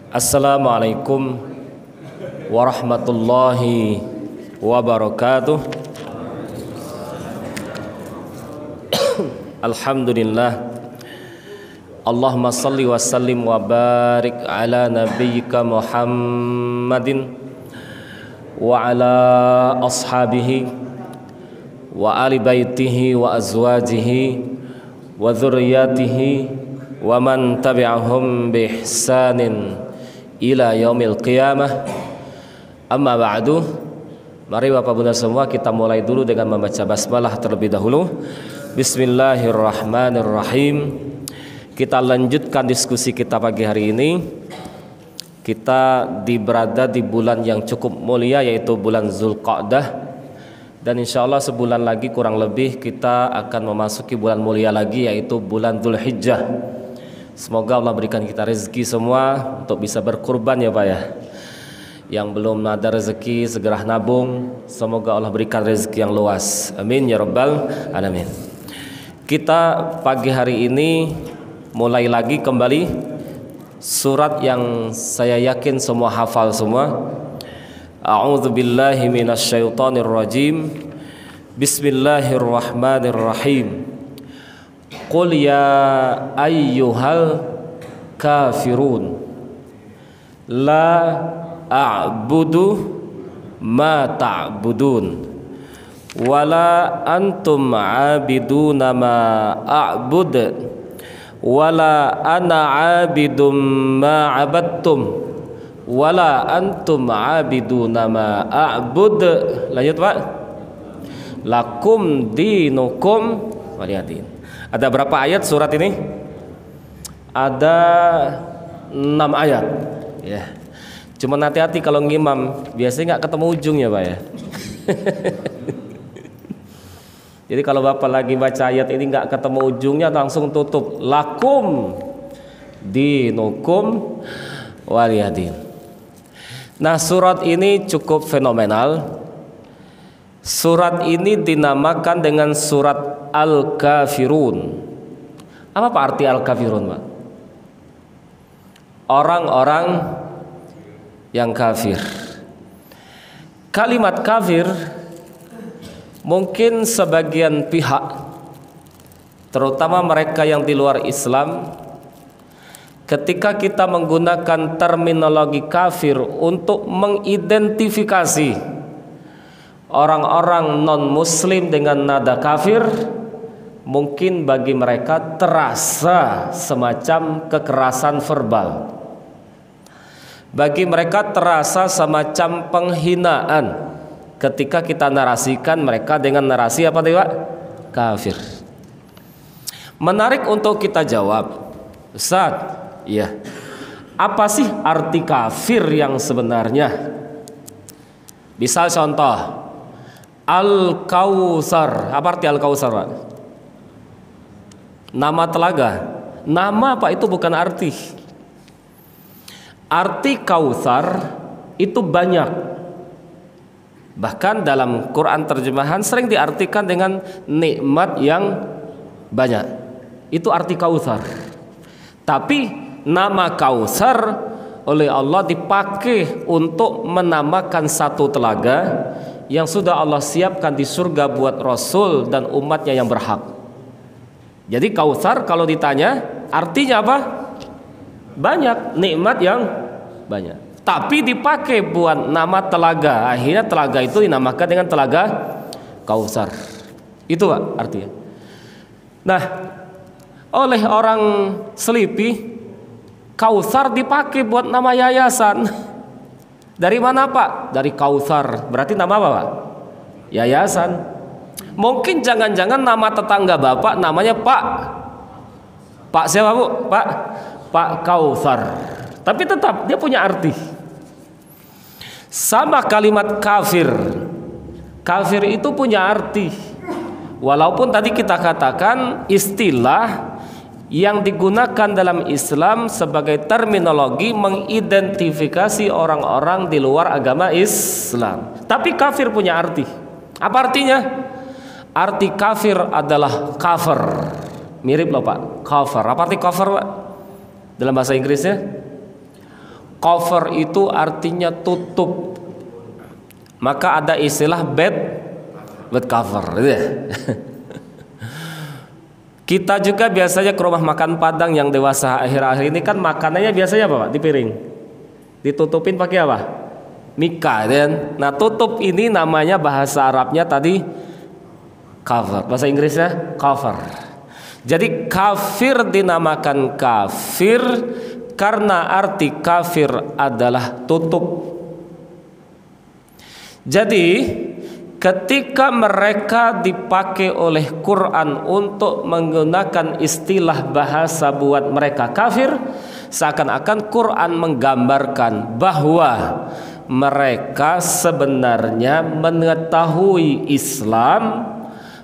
Assalamualaikum warahmatullahi wabarakatuh. Alhamdulillah. Allahumma salli wa sallim wa barik ala nabiyyika Muhammadin wa ala ashabihi wa ali baitihi wa azwajihi wa dzurriyyatihi wa man tabi'ahum bi ihsanin ila yaumil qiyamah. Amma ba'du. Mari Bapak Bunda semua kita mulai dulu dengan membaca basmalah terlebih dahulu. Bismillahirrahmanirrahim. Kita lanjutkan diskusi kita pagi hari ini. Kita berada di bulan yang cukup mulia, yaitu bulan Zulqa'dah. Dan insya Allah sebulan lagi kurang lebih kita akan memasuki bulan mulia lagi, yaitu bulan Dzulhijjah. Semoga Allah berikan kita rezeki semua untuk bisa berkurban ya Pak ya. Yang belum ada rezeki segera nabung. Semoga Allah berikan rezeki yang luas. Amin ya rabbal alamin. Kita pagi hari ini mulai lagi kembali surat yang saya yakin semua hafal semua. A'udzubillahi minasyaitonirrajim. Bismillahirrahmanirrahim. Qul ya ayyuhal kafirun la a'budu ma ta'budun wala antum 'abiduna ma a'bud wala ana 'abidum ma 'abadtum wala antum 'abiduna ma a'bud. Lanjut Pak. Lakum dinukum waliyadin. Ada berapa ayat surat ini? Ada 6 ayat ya. Cuma hati-hati kalau ngimam, biasanya nggak ketemu ujungnya Pak ya. Jadi kalau Bapak lagi baca ayat ini nggak ketemu ujungnya, langsung tutup. Lakum dinukum waliyadin. Nah, surat ini cukup fenomenal. Surat ini dinamakan dengan surat Al-Kafirun. Apa arti Al-Kafirun, Pak? Orang-orang yang kafir. Kalimat kafir mungkin sebagian pihak, terutama mereka yang di luar Islam, ketika kita menggunakan terminologi kafir untuk mengidentifikasi orang-orang non-muslim dengan nada kafir, mungkin bagi mereka terasa semacam kekerasan verbal. Bagi mereka terasa semacam penghinaan ketika kita narasikan mereka dengan narasi apa Pak? Kafir. Menarik untuk kita jawab, Ustaz, iya. Apa sih arti kafir yang sebenarnya? Misal contoh Al-Kautsar. Apa arti Al-Kautsar, Pak? Nama telaga. Nama Pak itu bukan arti. Arti Kautsar itu banyak. Bahkan dalam Quran terjemahan sering diartikan dengan nikmat yang banyak. Itu arti Kautsar. Tapi nama Kautsar oleh Allah dipakai untuk menamakan satu telaga yang sudah Allah siapkan di surga buat Rasul dan umatnya yang berhak. Jadi Kautsar kalau ditanya artinya apa? Banyak, nikmat yang banyak. Tapi dipakai buat nama telaga. Akhirnya telaga itu dinamakan dengan telaga Kautsar. Itu Pak artinya. Nah, oleh orang Selipi, Kautsar dipakai buat nama yayasan. Dari mana Pak? Dari Kautsar. Berarti nama apa Pak? Yayasan. Mungkin jangan-jangan nama tetangga Bapak namanya Pak. Pak siapa Bu? Pak Kautsar. Tapi tetap dia punya arti. Sama kalimat kafir. Kafir itu punya arti. Walaupun tadi kita katakan istilah yang digunakan dalam Islam sebagai terminologi mengidentifikasi orang-orang di luar agama Islam. Tapi kafir punya arti. Apa artinya? Arti kafir adalah cover. Mirip loh Pak, cover. Apa arti cover Pak? Dalam bahasa Inggrisnya, cover itu artinya tutup. Maka ada istilah bed cover, gitu ya. Kita juga biasanya ke rumah makan Padang yang dewasa akhir-akhir ini kan makanannya biasanya apa Pak? Di piring. Ditutupin pakai apa? Mika, kan? Nah, tutup ini namanya bahasa Arabnya tadi cover. Bahasa Inggrisnya cover. Jadi kafir dinamakan kafir karena arti kafir adalah tutup. Jadi ketika mereka dipakai oleh Quran untuk menggunakan istilah bahasa buat mereka kafir, seakan-akan Quran menggambarkan bahwa mereka sebenarnya mengetahui Islam,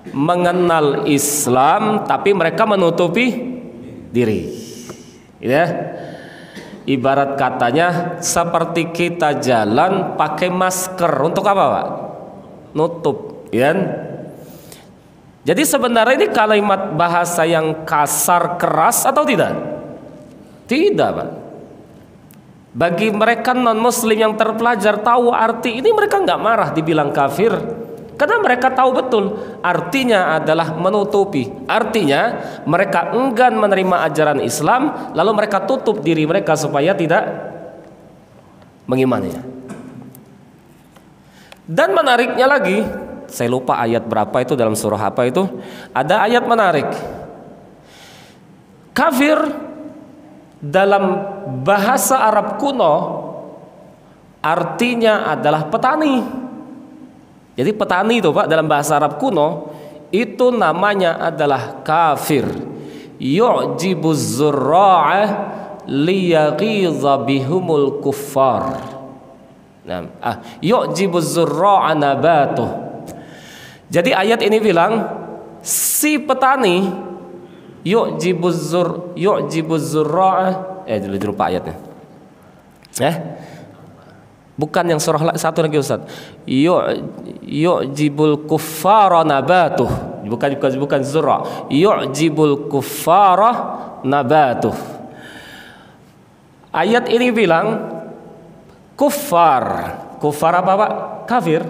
mengenal Islam, tapi mereka menutupi diri. Ya. Ibarat katanya seperti kita jalan pakai masker untuk apa, Pak? Nutup, ya. Jadi sebenarnya ini kalimat bahasa yang kasar, keras atau tidak? Tidak, Pak. Bagi mereka non-muslim yang terpelajar tahu arti ini, mereka nggak marah dibilang kafir. Karena mereka tahu betul artinya adalah menutupi. Artinya mereka enggan menerima ajaran Islam, lalu mereka tutup diri mereka supaya tidak mengimaninya. Dan menariknya lagi, saya lupa ayat berapa itu dalam surah apa itu, ada ayat menarik. Kafir dalam bahasa Arab kuno artinya adalah petani. Jadi petani itu Pak dalam bahasa Arab kuno itu namanya adalah kafir. Yu'jibuz zurra'ah liyaghiza bihumul kuffar. Nah, yu'jibuz zurra'a nabatuh. Jadi ayat ini bilang si petani yu'jibuz zurra'a lupa ayatnya. Bukan yang surah satu lagi Ustaz. Yu'jibul kuffara nabatuh. Bukan zurra. Yu'jibul kuffara nabatuh. Ayat ini bilang kuffar. Kuffar apa Pak? Kafir.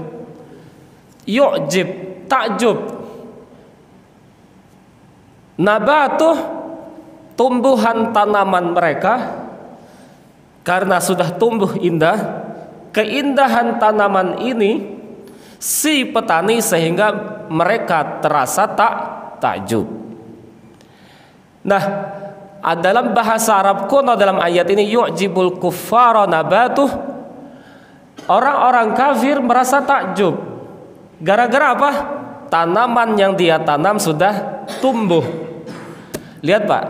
Yu'jib, takjub. Nabatuh, tumbuhan tanaman mereka karena sudah tumbuh indah. Keindahan tanaman ini si petani sehingga mereka terasa takjub. Nah, dalam bahasa Arab kuno dalam ayat ini yu'jibul kuffara nabatuh, orang-orang kafir merasa takjub. Gara-gara apa? Tanaman yang dia tanam sudah tumbuh. Lihat Pak,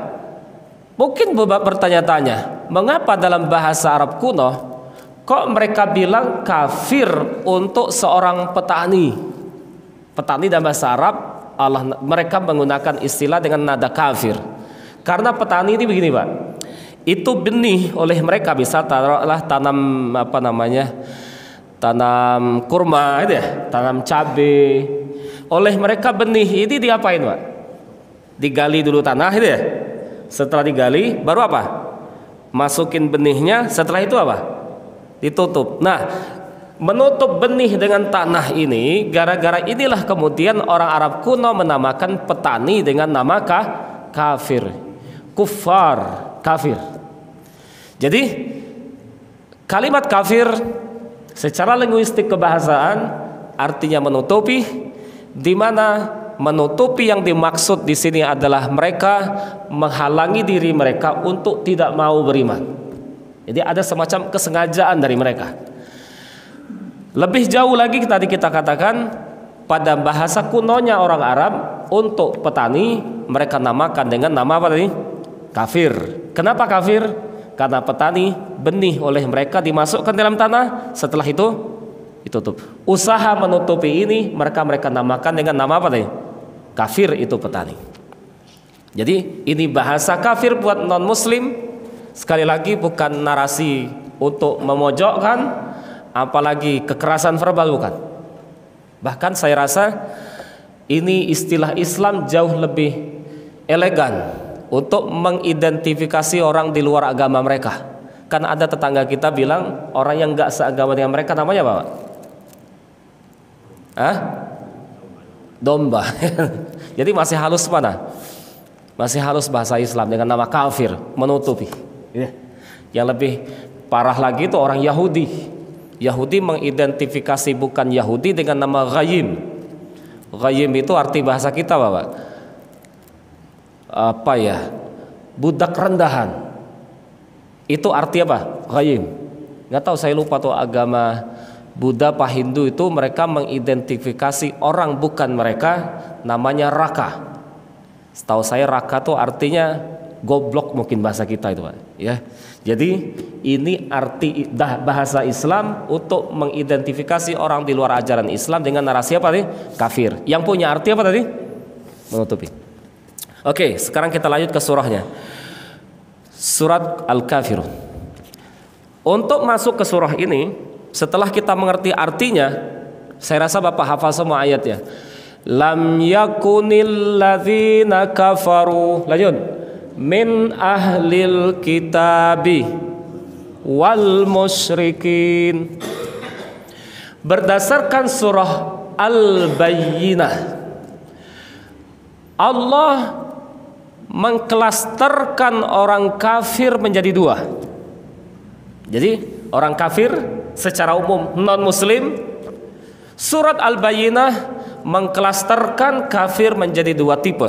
mungkin bertanya-tanya, mengapa dalam bahasa Arab kuno kok mereka bilang kafir untuk seorang petani? Petani dalam bahasa Arab mereka menggunakan istilah dengan nada kafir. Karena petani ini begini Pak, itu benih oleh mereka bisa taruhlah tanam tanam kurma itu ya, tanam cabai. Oleh mereka benih ini diapain Pak? Digali dulu tanah itu ya. Setelah digali baru apa? Masukin benihnya, setelah itu apa? Ditutup. Nah, menutup benih dengan tanah ini, gara-gara inilah kemudian orang Arab kuno menamakan petani dengan nama kafir. Kuffar, kafir. Jadi kalimat kafir secara linguistik kebahasaan artinya menutupi, di mana menutupi yang dimaksud di sini adalah mereka menghalangi diri mereka untuk tidak mau beriman. Jadi ada semacam kesengajaan dari mereka. Lebih jauh lagi tadi kita katakan pada bahasa kunonya orang Arab untuk petani mereka namakan dengan nama apa tadi? Kafir. Kenapa kafir? Karena petani benih oleh mereka dimasukkan dalam tanah, setelah itu ditutup. Usaha menutupi ini mereka namakan dengan nama apa tadi? Kafir itu petani. Jadi ini bahasa kafir buat non muslim. Sekali lagi bukan narasi untuk memojokkan, apalagi kekerasan verbal, bukan. Bahkan saya rasa ini istilah Islam jauh lebih elegan, untuk mengidentifikasi orang di luar agama mereka. Kan ada tetangga kita bilang orang yang nggak seagama dengan mereka namanya apa, Pak? Hah? Domba. Jadi masih halus mana? Masih halus bahasa Islam dengan nama kafir, menutupi. Yang lebih parah lagi itu orang Yahudi. Yahudi mengidentifikasi bukan Yahudi dengan nama Ghayyim. Ghayyim itu arti bahasa kita, Bapak. Apa ya? Budak rendahan. Itu arti apa? Ghayyim. Nggak tahu, saya lupa tuh agama Buddha apa Hindu itu mereka mengidentifikasi orang bukan mereka namanya Raka. Setahu saya Raka tuh artinya goblok mungkin bahasa kita itu, Pak. Ya. Jadi ini arti bahasa Islam untuk mengidentifikasi orang di luar ajaran Islam dengan narasi apa nih? Kafir. Yang punya arti apa tadi? Menutupi. Oke, sekarang kita lanjut ke surahnya. Surat Al-Kafirun. Untuk masuk ke surah ini, setelah kita mengerti artinya, saya rasa Bapak hafal semua ayatnya. Lam yakunil ladzina kafaru, lanjut, min ahlil kitabi wal musyrikin. Berdasarkan surah Al-Bayyinah, Allah mengklasterkan orang kafir menjadi dua. Jadi orang kafir secara umum non muslim, surat Al-Bayyinah mengklasterkan kafir menjadi dua tipe.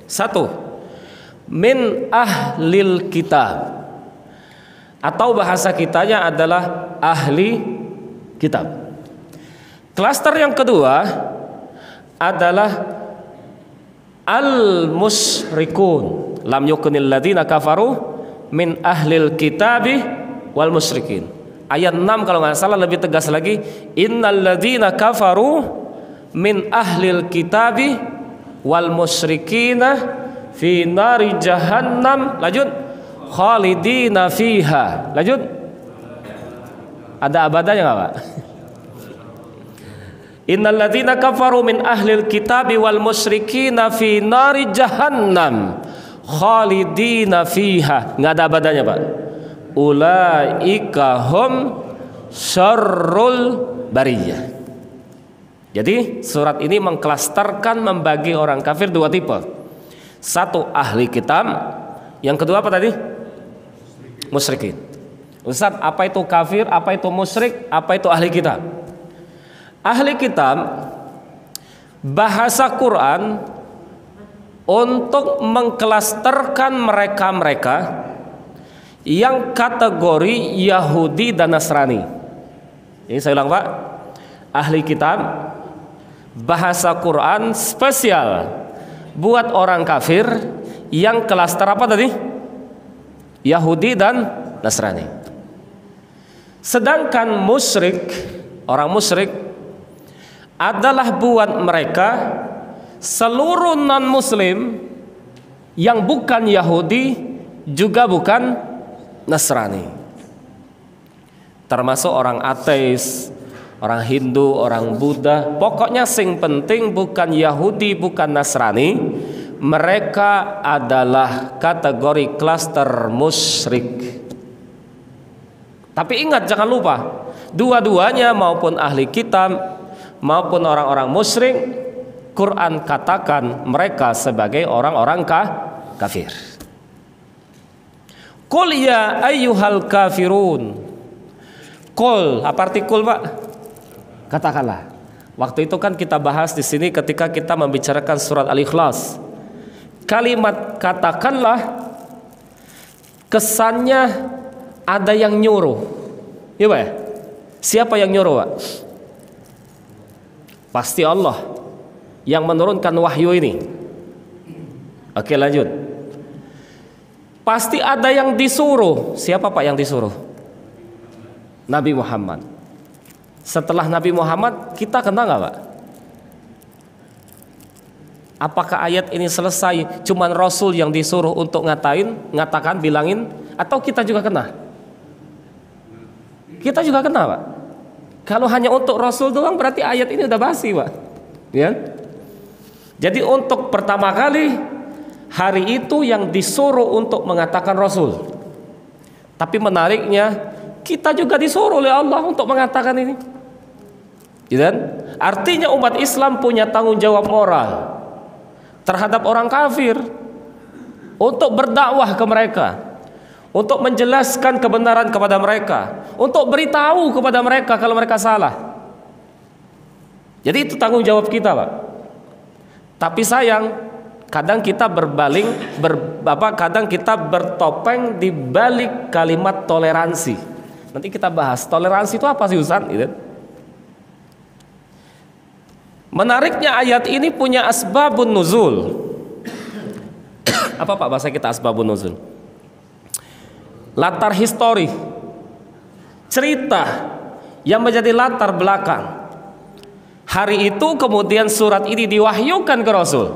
Satu, min ahlil kitab, atau bahasa kitanya adalah ahli kitab. Klaster yang kedua adalah al-musyrikun. Lam yukunil ladzina kafaru min ahlil kitabi wal musyrikin. Ayat 6 kalau nggak salah lebih tegas lagi, innal ladzina kafaru min ahlil kitabi wal musyrikina fi nari jahannam, lanjut, khalidina fiha, lanjut. Ada abadanya nggak, Pak? Innal ladzina kafaru min ahlil kitabi wal musyrikina fi nari jahannam khalidina fiha. Enggak ada abadanya, Pak. Ulaika hum syarrul bariyah. Jadi surat ini mengklasterkan, membagi orang kafir dua tipe. Satu ahli kitab, yang kedua apa tadi? Musyrikin. Ustaz, apa itu kafir, apa itu musyrik, apa itu ahli kitab? Ahli kitab bahasa Quran untuk mengklasterkan mereka-mereka yang kategori Yahudi dan Nasrani. Ini saya ulang, Pak. Ahli kitab bahasa Quran spesial buat orang kafir yang klaster apa tadi? Yahudi dan Nasrani. Sedangkan musyrik, orang musyrik adalah buat mereka seluruh non-muslim yang bukan Yahudi juga bukan Nasrani, termasuk orang ateis, orang Hindu, orang Buddha. Pokoknya sing penting bukan Yahudi, bukan Nasrani, mereka adalah kategori klaster musyrik. Tapi ingat, jangan lupa, dua-duanya maupun ahli kitab maupun orang-orang musyrik, Quran katakan mereka sebagai orang-orang kafir. Qul ya ayyuhal kafirun. Qul, apa arti qul, Pak? Katakanlah. Waktu itu kan kita bahas di sini ketika kita membicarakan surat Al-Ikhlas. Kalimat katakanlah kesannya ada yang nyuruh. Ya, Pak? Siapa yang nyuruh, Pak? Pasti Allah yang menurunkan wahyu ini. Oke, lanjut. Pasti ada yang disuruh. Siapa, Pak, yang disuruh? Nabi Muhammad. Setelah Nabi Muhammad kita kena nggak, Pak? Apakah ayat ini selesai cuman Rasul yang disuruh untuk ngatakan, bilangin, atau kita juga kena? Kita juga kena, Pak. Kalau hanya untuk Rasul doang berarti ayat ini udah basi, Pak. Ya. Jadi untuk pertama kali hari itu yang disuruh untuk mengatakan Rasul. Tapi menariknya, kita juga disuruh oleh Allah untuk mengatakan ini. Gitu. Artinya umat Islam punya tanggung jawab moral terhadap orang kafir untuk berdakwah ke mereka, untuk menjelaskan kebenaran kepada mereka, untuk beritahu kepada mereka kalau mereka salah. Jadi itu tanggung jawab kita, Pak. Tapi sayang, kadang kita kadang kita bertopeng di balik kalimat toleransi. Nanti kita bahas toleransi itu apa sih, Ustaz? Gitu. Menariknya ayat ini punya asbabun nuzul. Apa Pak bahasa kita asbabun nuzul? Latar histori, cerita yang menjadi latar belakang. Hari itu kemudian surat ini diwahyukan ke Rasul.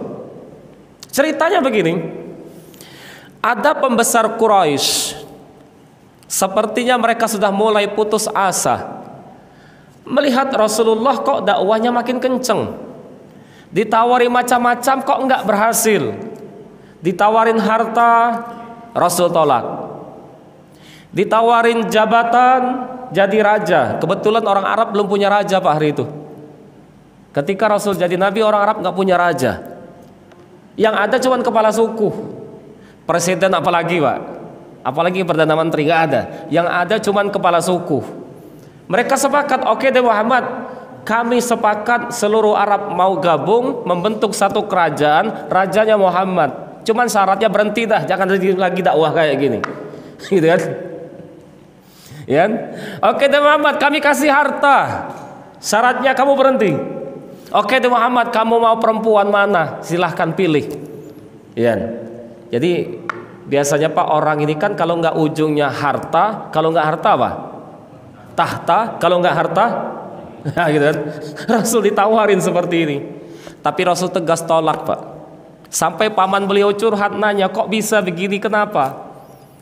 Ceritanya begini. Ada pembesar Quraisy, sepertinya mereka sudah mulai putus asa melihat Rasulullah kok dakwahnya makin kenceng. Ditawari macam-macam kok enggak berhasil. Ditawarin harta, Rasul tolak. Ditawarin jabatan jadi raja. Kebetulan orang Arab belum punya raja Pak hari itu. Ketika Rasul jadi nabi, orang Arab nggak punya raja. Yang ada cuma kepala suku. Presiden apalagi Pak? Apalagi perdana menteri nggak ada. Yang ada cuma kepala suku. Mereka sepakat, oke deh Muhammad, kami sepakat seluruh Arab mau gabung membentuk satu kerajaan, rajanya Muhammad. Cuman syaratnya berhenti dah, jangan lagi dakwah kayak gini. Gitu kan? Ya. Oke deh Muhammad, kami kasih harta. Syaratnya kamu berhenti. Oke deh Muhammad, kamu mau perempuan mana? Silahkan pilih. Ya. Jadi biasanya Pak, orang ini kan kalau nggak ujungnya harta, kalau nggak harta apa? Tahta, kalau nggak harta, nah, gitu kan? Rasul ditawarin seperti ini. Tapi Rasul tegas tolak Pak. Sampai paman beliau curhat nanya, kok bisa begini, kenapa?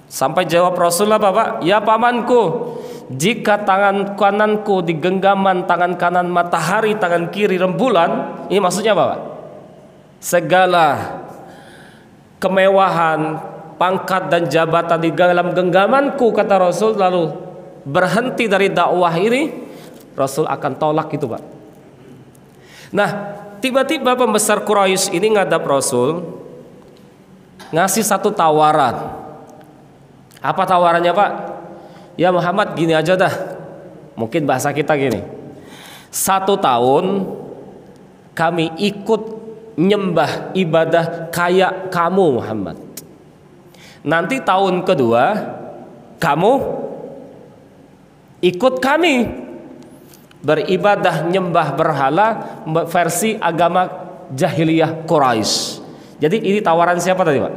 Sampai jawab Rasul apa Pak? Ya pamanku, jika tangan kananku di genggaman tangan kanan matahari, tangan kiri rembulan, ini maksudnya apa Pak? Segala kemewahan, pangkat dan jabatan di dalam genggamanku, kata Rasul, lalu berhenti dari dakwah ini, Rasul akan tolak itu Pak. Nah, tiba-tiba pembesar Quraisy ini ngadap Rasul, ngasih satu tawaran. Apa tawarannya Pak? Ya Muhammad, gini aja dah. Mungkin bahasa kita gini. 1 tahun kami ikut nyembah ibadah kayak kamu Muhammad. Nanti tahun kedua kamu ikut kami beribadah nyembah berhala versi agama jahiliyah Quraisy. Jadi ini tawaran siapa tadi Pak?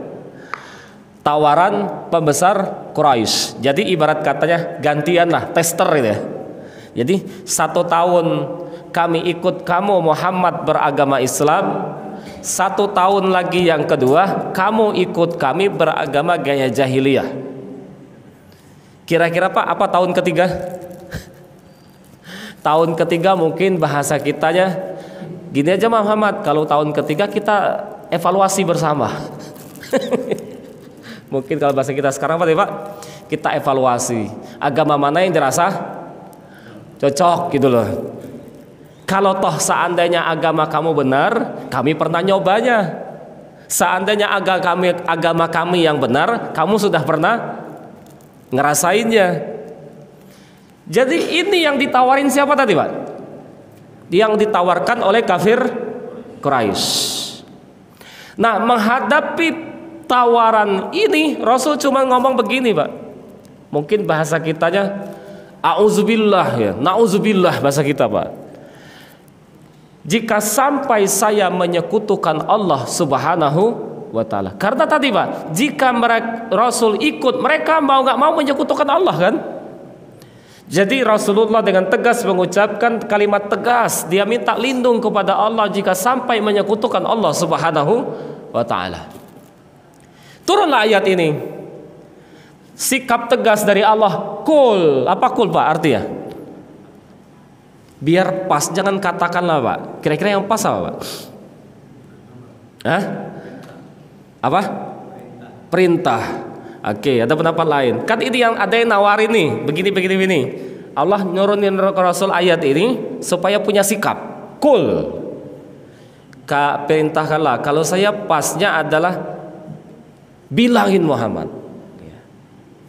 Tawaran pembesar Quraisy. Jadi ibarat katanya gantian lah, tester gitu ya. Jadi 1 tahun kami ikut kamu Muhammad beragama Islam, 1 tahun lagi yang kedua kamu ikut kami beragama gaya jahiliyah. Kira-kira Pak, apa tahun ketiga? Tahun ketiga mungkin bahasa kitanya gini aja Muhammad, kalau tahun ketiga kita evaluasi bersama. Mungkin kalau bahasa kita sekarang Pak, kita evaluasi agama mana yang dirasa cocok gitu loh. Kalau toh seandainya agama kamu benar, kami pernah nyobanya. Seandainya agama kami yang benar, kamu sudah pernah ngerasainnya. Jadi ini yang ditawarin siapa tadi Pak? Yang ditawarkan oleh kafir Quraisy. Nah, menghadapi tawaran ini Rasul cuma ngomong begini Pak. Mungkin bahasa kitanya auzubillah ya, nauzubillah bahasa kita Pak. Jika sampai saya menyekutukan Allah Subhanahu wa taala. Karena tadi Pak, jika Rasul ikut, mereka mau nggak mau menyekutukan Allah kan? Jadi Rasulullah dengan tegas mengucapkan kalimat tegas, dia minta lindung kepada Allah jika sampai menyekutukan Allah Subhanahu wa taala. Turunlah ayat ini. Sikap tegas dari Allah. Kul, apa kul Pak artinya? Biar pas, jangan katakanlah Pak. Kira-kira yang pas apa Pak? Hah? Apa? Perintah. Oke, ada pendapat lain. Kan ini yang ada yang nawarin nih, begini. Allah nurunin ke Rasul ayat ini supaya punya sikap. Kul. Perintahkanlah. Kalau saya pasnya adalah bilangin Muhammad.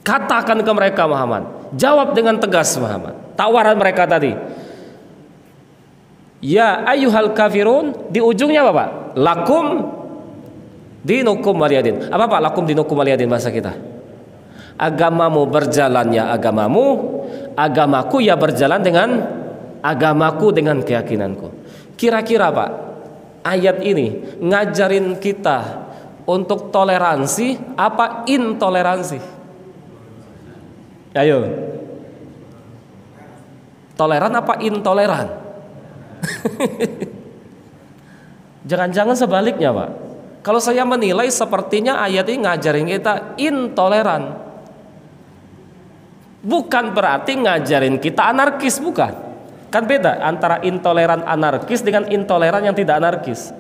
Katakan ke mereka Muhammad. Jawab dengan tegas Muhammad. Tawaran mereka tadi. Ya ayyuhal kafirun, di ujungnya apa Pak? Lakum dinukum waliyadin. Apa Pak lakum dinukum waliyadin bahasa kita? Agamamu berjalan ya agamamu, agamaku ya berjalan dengan agamaku dengan keyakinanku. Kira-kira Pak, ayat ini ngajarin kita untuk toleransi apa intoleransi? Ayo. Toleran apa intoleran? Jangan-jangan sebaliknya Pak. Kalau saya menilai sepertinya ayat ini ngajarin kita intoleran. Bukan berarti ngajarin kita anarkis, bukan. Kan beda antara intoleran anarkis dengan intoleran yang tidak anarkis.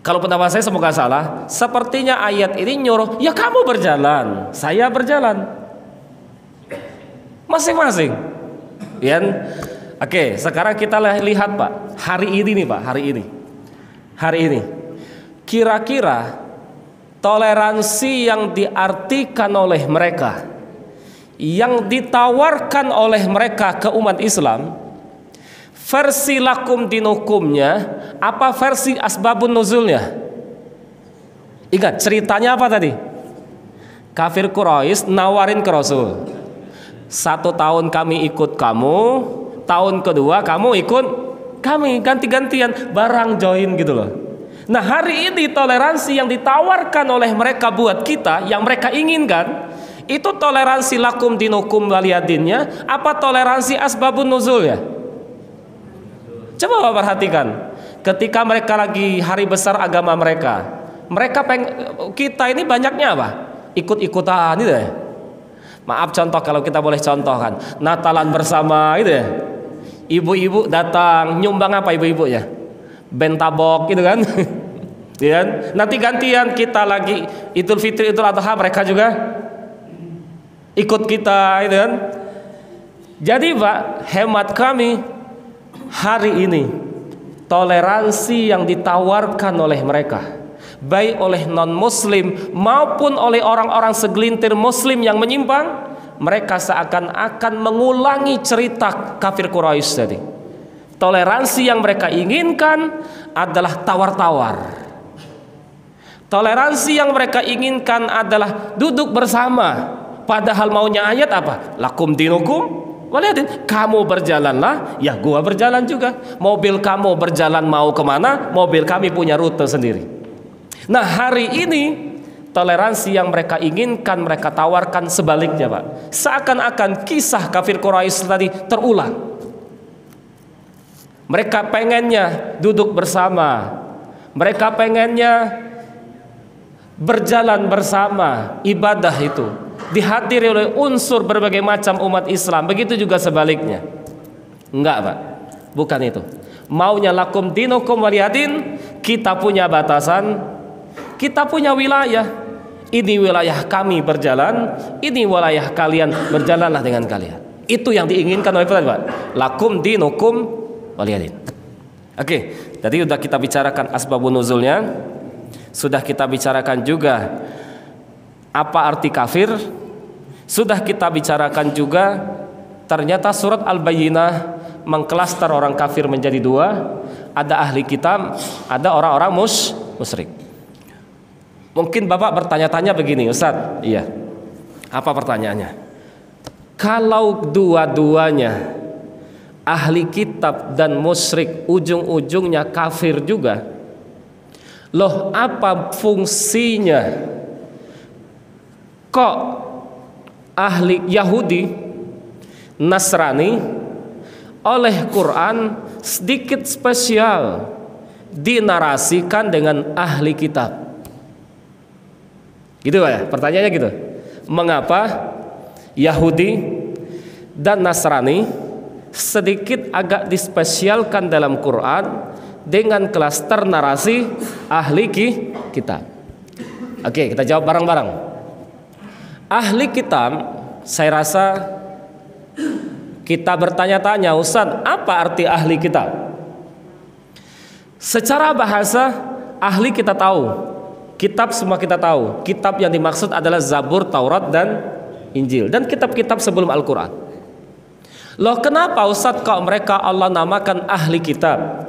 Kalau pendapat saya semoga salah, sepertinya ayat ini nyuruh ya kamu berjalan, saya berjalan, masing-masing. Ya. Oke, sekarang kita lihat Pak, hari ini nih Pak, hari ini. Kira-kira toleransi yang diartikan oleh mereka, yang ditawarkan oleh mereka ke umat Islam, versi lakum dinukumnya apa versi asbabun nuzulnya? Ingat ceritanya apa tadi? Kafir Quraisy nawarin ke Rasul, 1 tahun kami ikut kamu, tahun kedua kamu ikut kami, ganti-gantian barang join gitu loh. Nah hari ini toleransi yang ditawarkan oleh mereka buat kita, yang mereka inginkan, itu toleransi lakum dinukum waliyadinnya apa toleransi asbabun nuzul ya? Coba perhatikan. Ketika mereka lagi hari besar agama mereka kita ini banyaknya apa? Ikut-ikutan itu ya. Maaf contoh kalau kita boleh contohkan, Natalan bersama itu ya. Ibu-ibu datang nyumbang apa ibu-ibu ya? Bentabok gitu kan. Ya, nanti gantian kita lagi Idul Fitri, Idul Adha mereka juga ikut kita itu kan. Jadi Pak, hemat kami hari ini toleransi yang ditawarkan oleh mereka, baik oleh non muslim maupun oleh orang-orang segelintir muslim yang menyimpang, mereka seakan-akan mengulangi cerita kafir Quraisy tadi. Toleransi yang mereka inginkan adalah tawar-tawar. Toleransi yang mereka inginkan adalah duduk bersama. Padahal maunya ayat apa? Lakum dinukum waliyadin. Kamu berjalanlah, ya gua berjalan juga. Mobil kamu berjalan mau kemana, mobil kami punya rute sendiri. Nah hari ini toleransi yang mereka inginkan mereka tawarkan sebaliknya Pak. Seakan-akan kisah kafir Quraisy tadi terulang. Mereka pengennya duduk bersama, mereka pengennya berjalan bersama, ibadah itu dihadiri oleh unsur berbagai macam umat Islam. Begitu juga sebaliknya. Enggak Pak, bukan itu. Maunya lakum dinukum waliyadin, kita punya batasan, kita punya wilayah. Ini wilayah kami berjalan, ini wilayah kalian, berjalanlah dengan kalian. Itu yang diinginkan oleh Pak. Lakum dinukum waliyadin. Oke, tadi sudah kita bicarakan asbabun nuzulnya, sudah kita bicarakan juga apa arti kafir, sudah kita bicarakan juga ternyata surat Al-Bayyinah mengklaster orang kafir menjadi dua, ada ahli kitab, ada orang-orang musyrik. Mungkin Bapak bertanya-tanya begini, Ustaz, iya, apa pertanyaannya? Kalau dua-duanya ahli kitab dan musyrik ujung-ujungnya kafir juga, loh apa fungsinya kok ahli Yahudi, Nasrani oleh Quran sedikit spesial dinarasikan dengan ahli kitab? Gitu Pak ya, pertanyaannya gitu. Mengapa Yahudi dan Nasrani sedikit agak dispesialkan dalam Quran dengan klaster narasi ahli kitab. Oke, kita jawab bareng-bareng. Ahli kitab, saya rasa kita bertanya-tanya, Ustaz, apa arti ahli kitab? Secara bahasa, ahli kita tahu, kitab semua kita tahu. Kitab yang dimaksud adalah Zabur, Taurat, dan Injil, dan kitab-kitab sebelum Al-Quran. Loh, kenapa Ustaz kok mereka Allah namakan ahli kitab?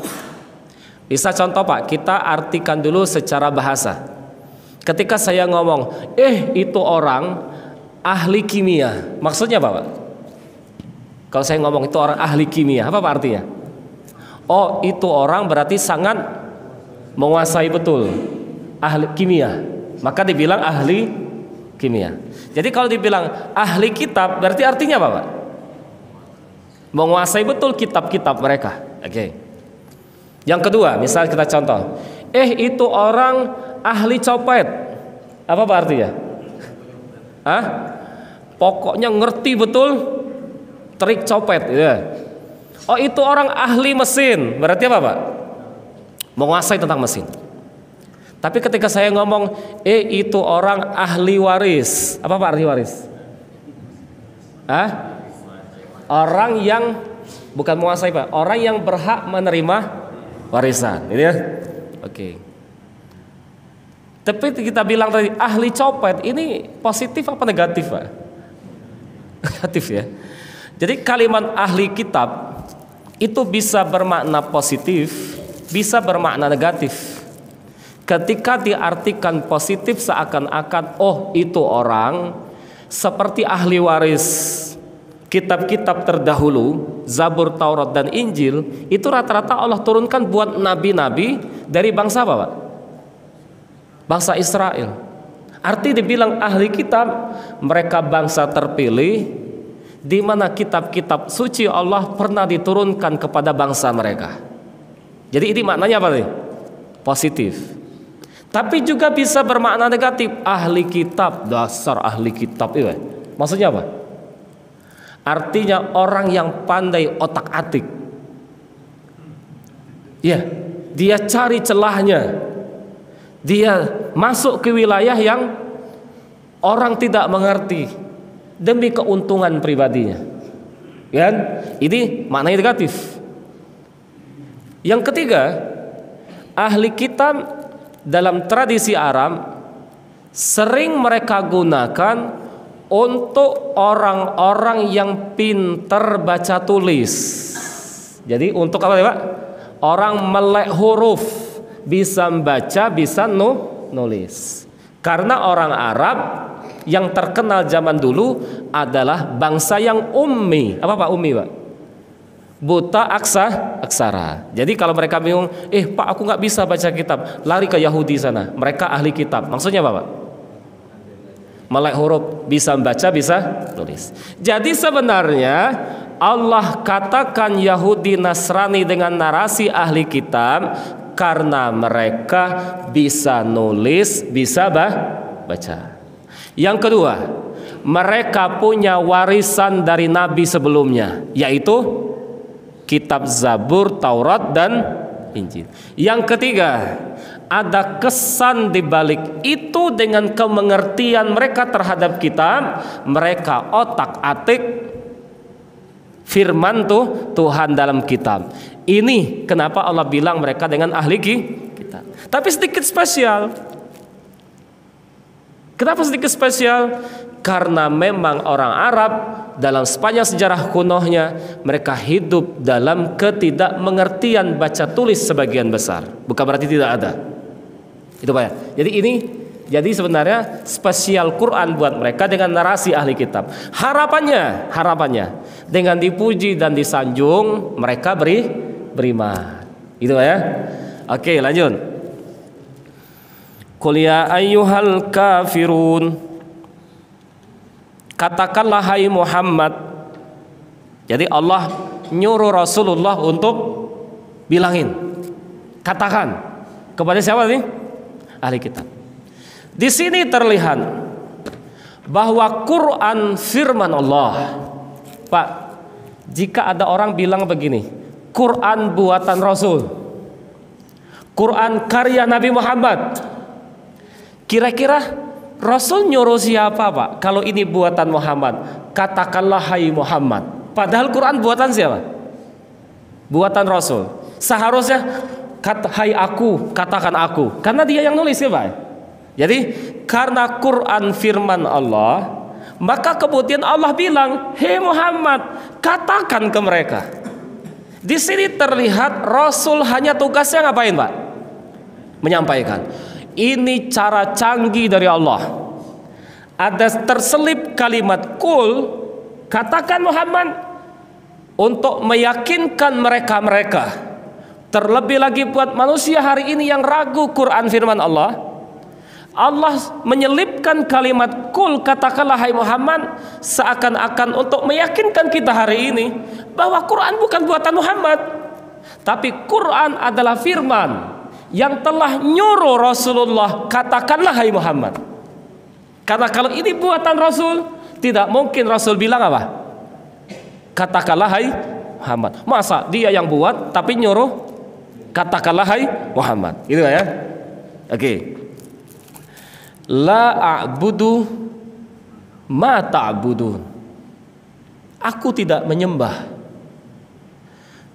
Bisa contoh Pak, kita artikan dulu secara bahasa. Ketika saya ngomong, itu orang ahli kimia, maksudnya apa Pak? Kalau saya ngomong itu orang ahli kimia, apa Pak artinya? Oh, itu orang berarti sangat menguasai betul ahli kimia, maka dibilang ahli kimia. Jadi kalau dibilang ahli kitab, berarti artinya apa Pak? Menguasai betul kitab-kitab mereka. Oke. Yang kedua, misal kita contoh, itu orang ahli copet, apa Pak artinya? Pokoknya ngerti betul trik copet, ya. Oh, itu orang ahli mesin, berarti apa Pak? Menguasai tentang mesin. Tapi ketika saya ngomong, itu orang ahli waris, apa Pak arti waris? Orang yang bukan menguasai Pak, orang yang berhak menerima warisan, ini ya. Oke. Tapi kita bilang tadi ahli copet, ini positif apa negatif Pak? Negatif ya. Jadi kalimat ahli kitab itu bisa bermakna positif, bisa bermakna negatif. Ketika diartikan positif seakan-akan itu orang seperti ahli waris kitab-kitab terdahulu, Zabur, Taurat, dan Injil, itu rata-rata Allah turunkan buat nabi-nabi dari bangsa apa Pak? Bangsa Israel. Arti dibilang ahli kitab, mereka bangsa terpilih di mana kitab-kitab suci Allah pernah diturunkan kepada bangsa mereka. Jadi ini maknanya apa nih? Positif. Tapi juga bisa bermakna negatif. Ahli kitab, dasar ahli kitab itu. Maksudnya apa? Artinya orang yang pandai otak-atik. Ya, dia cari celahnya. Dia masuk ke wilayah yang orang tidak mengerti demi keuntungan pribadinya. Kan? Ini maknanya negatif. Yang ketiga, ahli kitab dalam tradisi Arab sering mereka gunakan untuk orang-orang yang pintar baca tulis. Jadi untuk apa ya Pak? Orang melek huruf, bisa membaca, bisa nulis. Karena orang Arab yang terkenal zaman dulu adalah bangsa yang ummi. Apa Pak ummi Pak? Buta aksara. Jadi kalau mereka bingung, Pak aku nggak bisa baca kitab, lari ke Yahudi sana. Mereka ahli kitab. Maksudnya apa Pak? Melek huruf, bisa membaca, bisa tulis. Jadi sebenarnya Allah katakan Yahudi Nasrani dengan narasi ahli kitab karena mereka bisa nulis, bisa baca. Yang kedua, mereka punya warisan dari nabi sebelumnya, yaitu kitab Zabur, Taurat, dan Injil. Yang ketiga, ada kesan di balik itu dengan kemengertian mereka terhadap kitab. Mereka otak-atik firman Tuhan dalam kitab. Ini kenapa Allah bilang mereka dengan ahli kitab. Tapi sedikit spesial. Kenapa sedikit spesial? Karena memang orang Arab dalam sepanjang sejarah kunohnya mereka hidup dalam ketidakmengertian baca tulis sebagian besar. Bukan berarti tidak ada. Itu Pak ya. Jadi sebenarnya spesial Quran buat mereka dengan narasi ahli kitab. Harapannya dengan dipuji dan disanjung mereka beriman. Itu Pak ya. Oke, lanjut. Qul ya ayyuhal kafirun. Katakanlah hai Muhammad. Jadi Allah nyuruh Rasulullah untuk bilangin. Katakan kepada siapa nih? Ahli kitab. Di sini terlihat bahwa Quran firman Allah. Pak, jika ada orang bilang begini, Quran buatan Rasul, Quran karya Nabi Muhammad, Kira-kira Rasul nyuruh siapa Pak? Kalau ini buatan Muhammad, katakanlah hai Muhammad. Padahal Quran buatan siapa? Buatan Rasul. Seharusnya hai aku, katakan aku. Karena dia yang nulis ya Pak. Jadi karena Quran firman Allah, maka kemudian Allah bilang, hei Muhammad, katakan ke mereka. Di sini terlihat Rasul hanya tugasnya ngapain Pak? Menyampaikan. Ini cara canggih dari Allah. Ada terselip kalimat kul, katakan Muhammad, untuk meyakinkan mereka. Terlebih lagi buat manusia hari ini yang ragu Quran firman Allah, Allah menyelipkan kalimat kul, katakanlah hai Muhammad, seakan-akan untuk meyakinkan kita hari ini bahwa Quran bukan buatan Muhammad, tapi Quran adalah firman yang telah nyuruh Rasulullah, katakanlah hai Muhammad. Karena kalau ini buatan Rasul, tidak mungkin Rasul bilang apa? Katakanlah hai Muhammad. Masa dia yang buat tapi nyuruh katakanlah hai Muhammad. Gitu ya. Oke. La a'budu ma ta'budun. Aku tidak menyembah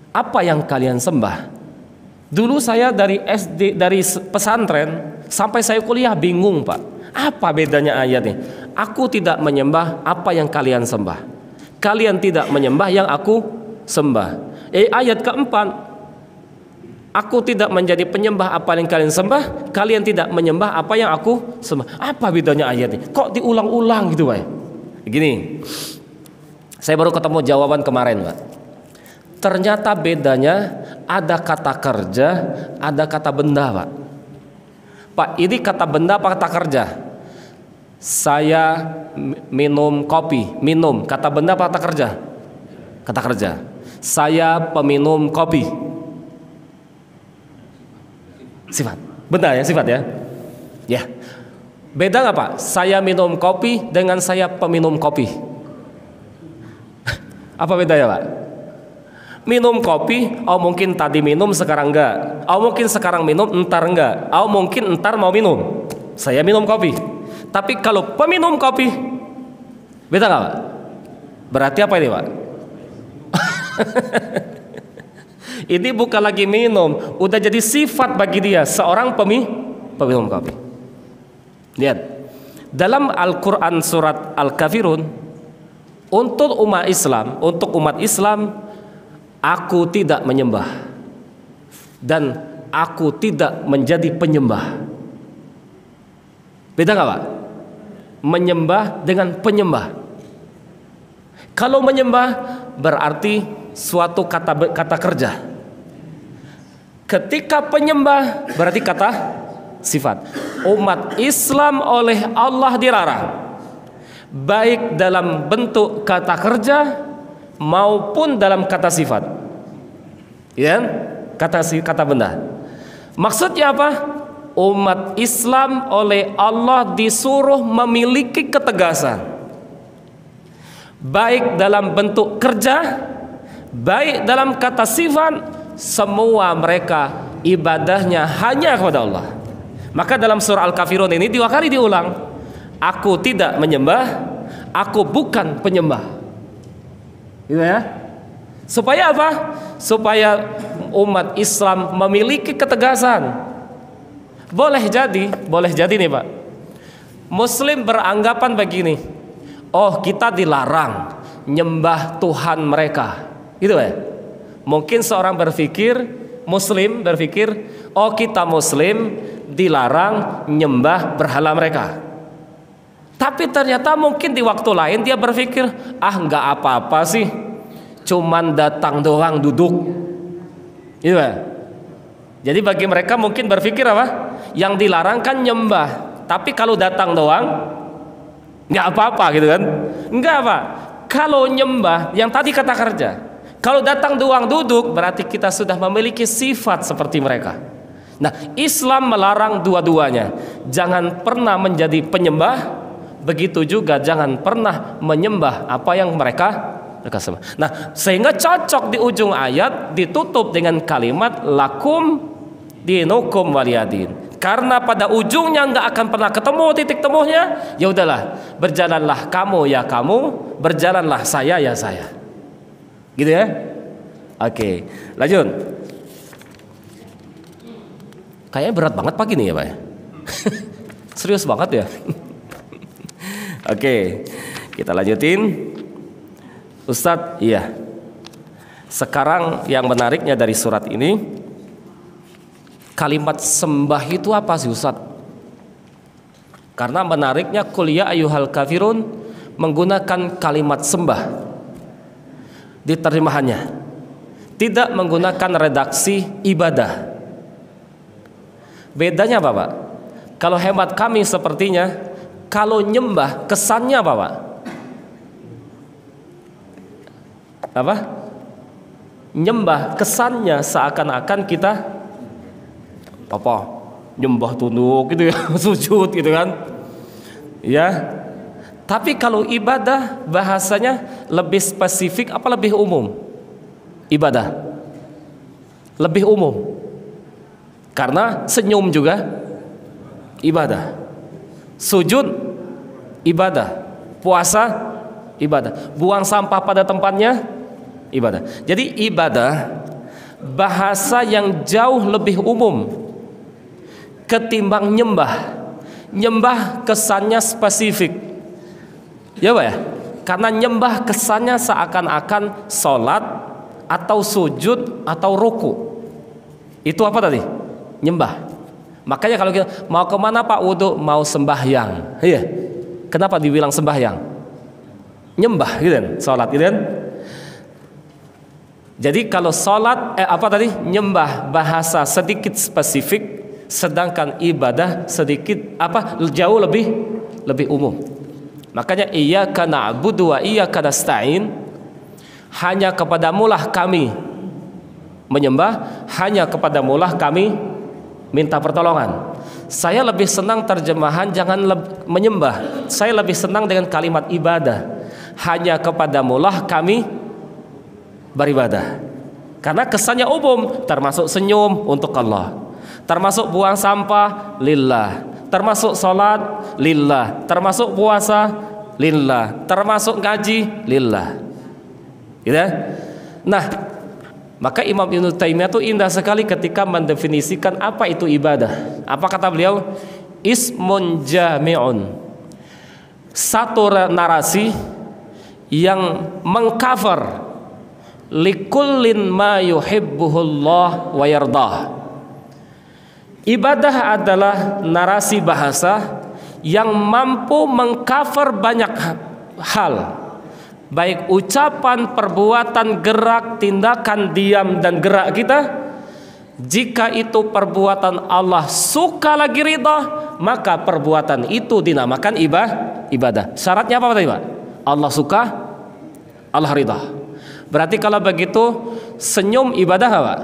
apa yang kalian sembah. Dulu saya dari SD, dari pesantren sampai saya kuliah bingung Pak. Apa bedanya ayat ini? Aku tidak menyembah apa yang kalian sembah. Kalian tidak menyembah yang aku sembah. Ayat keempat, aku tidak menjadi penyembah apa yang kalian sembah. Kalian tidak menyembah apa yang aku sembah. Apa bedanya ayat ini? Kok diulang-ulang gitu Pak? Gini, saya baru ketemu jawaban kemarin Pak. Ternyata bedanya ada kata kerja, ada kata benda Pak. Pak, ini kata benda apa kata kerja? Saya minum kopi, minum. Kata benda apa kata kerja? Kata kerja. Saya peminum kopi. Sifat. Benda ya, sifat ya. Ya. Beda nggak Pak? Saya minum kopi dengan saya peminum kopi. Apa bedanya Pak? Minum kopi, oh mungkin tadi minum sekarang enggak. Oh mungkin sekarang minum, entar enggak. Oh mungkin entar mau minum. Saya minum kopi. Tapi kalau peminum kopi, beda nggak Pak? Berarti apa ini Pak? Ini bukan lagi minum, udah jadi sifat bagi dia seorang peminum kopi. Lihat, dalam Al-Quran surat Al-Kafirun, untuk umat Islam, aku tidak menyembah dan aku tidak menjadi penyembah. Beda nggak Pak? Menyembah dengan penyembah. Kalau menyembah berarti suatu kata kerja. Ketika penyembah berarti kata sifat. Umat Islam oleh Allah dilarang, baik dalam bentuk kata kerja maupun dalam kata sifat, ya, kata benda. Maksudnya apa? Umat Islam oleh Allah disuruh memiliki ketegasan, baik dalam bentuk kerja, baik dalam kata sifat. Semua mereka ibadahnya hanya kepada Allah. Maka dalam surah Al-Kafirun ini 2 kali diulang, aku tidak menyembah, aku bukan penyembah. Gitu ya. Supaya apa? Supaya umat Islam memiliki ketegasan. Boleh jadi nih Pak, Muslim beranggapan begini, oh kita dilarang nyembah Tuhan mereka, gitu ya. Mungkin seorang Muslim berpikir, oh kita Muslim dilarang nyembah berhala mereka. Tapi ternyata mungkin di waktu lain dia berpikir, nggak apa-apa sih, cuman datang doang duduk, gitu ya. Jadi bagi mereka mungkin berpikir apa? Yang dilarang kan nyembah, tapi kalau datang doang nggak apa-apa gitu kan? Nggak apa. Kalau nyembah yang tadi kata kerja, kalau datang doang duduk berarti kita sudah memiliki sifat seperti mereka. Nah, Islam melarang dua-duanya. Jangan pernah menjadi penyembah, begitu juga jangan pernah menyembah apa yang mereka sembah. Nah, sehingga cocok di ujung ayat ditutup dengan kalimat lakum dinukum waliyadin. karena pada ujungnya nggak akan pernah ketemu titik temunya, ya udahlah, berjalanlah kamu ya kamu, berjalanlah saya ya saya. Gitu ya. Oke, lanjut. Kayaknya berat banget pagi nih ya Pak ya. Serius banget ya. Oke, kita lanjutin. Ustadz, iya. Sekarang yang menariknya dari surat ini, kalimat sembah itu apa sih Ustadz? Karena menariknya kuliah ayyuhal kafirun menggunakan kalimat sembah di terjemahannya, tidak menggunakan redaksi ibadah. Bedanya apa Pak? Kalau hemat kami sepertinya, kalau nyembah kesannya apa Pak? Apa? Nyembah kesannya seakan-akan kita apa? Nyembah tunduk gitu ya, sujud gitu kan? Ya. Tapi kalau ibadah bahasanya lebih spesifik apa lebih umum? Ibadah lebih umum. Karena senyum juga ibadah, sujud ibadah, puasa ibadah, buang sampah pada tempatnya ibadah. Jadi ibadah bahasa yang jauh lebih umum ketimbang nyembah. Nyembah kesannya spesifik, ya Pak ya? Karena nyembah kesannya seakan-akan sholat atau sujud atau ruku. Itu apa tadi? Nyembah. Makanya kalau kita mau kemana Pak wudhu, mau sembahyang, iya. Kenapa dibilang sembahyang? Nyembah, gitu kan? Sholat, gitu kan? Jadi kalau sholat, apa tadi? Nyembah bahasa sedikit spesifik, sedangkan ibadah sedikit apa? Jauh lebih umum. Makanya iyyaka na'budu wa iyyaka nasta'in, hanya kepadamulah kami menyembah, hanya kepadamulah kami minta pertolongan. Saya lebih senang terjemahan jangan menyembah. Saya lebih senang dengan kalimat ibadah. Hanya kepadamulah kami beribadah. Karena kesannya umum, termasuk senyum untuk Allah, termasuk buang sampah lillah, termasuk sholat lillah, termasuk puasa lillah, termasuk ngaji lillah. Gitu ya? Nah, maka Imam Ibnu Taimiyah itu indah sekali ketika mendefinisikan apa itu ibadah. Apa kata beliau? Ismun jami'un, satu narasi yang mengcover likullin ma yuhibbuhullah wa yardah. Ibadah adalah narasi bahasa yang mampu mengcover banyak hal, baik ucapan, perbuatan, gerak, tindakan, diam dan gerak kita. Jika itu perbuatan Allah suka lagi ridha, maka perbuatan itu dinamakan ibadah. Syaratnya apa tadi Pak? Allah suka, Allah ridha. Berarti kalau begitu senyum ibadah apa?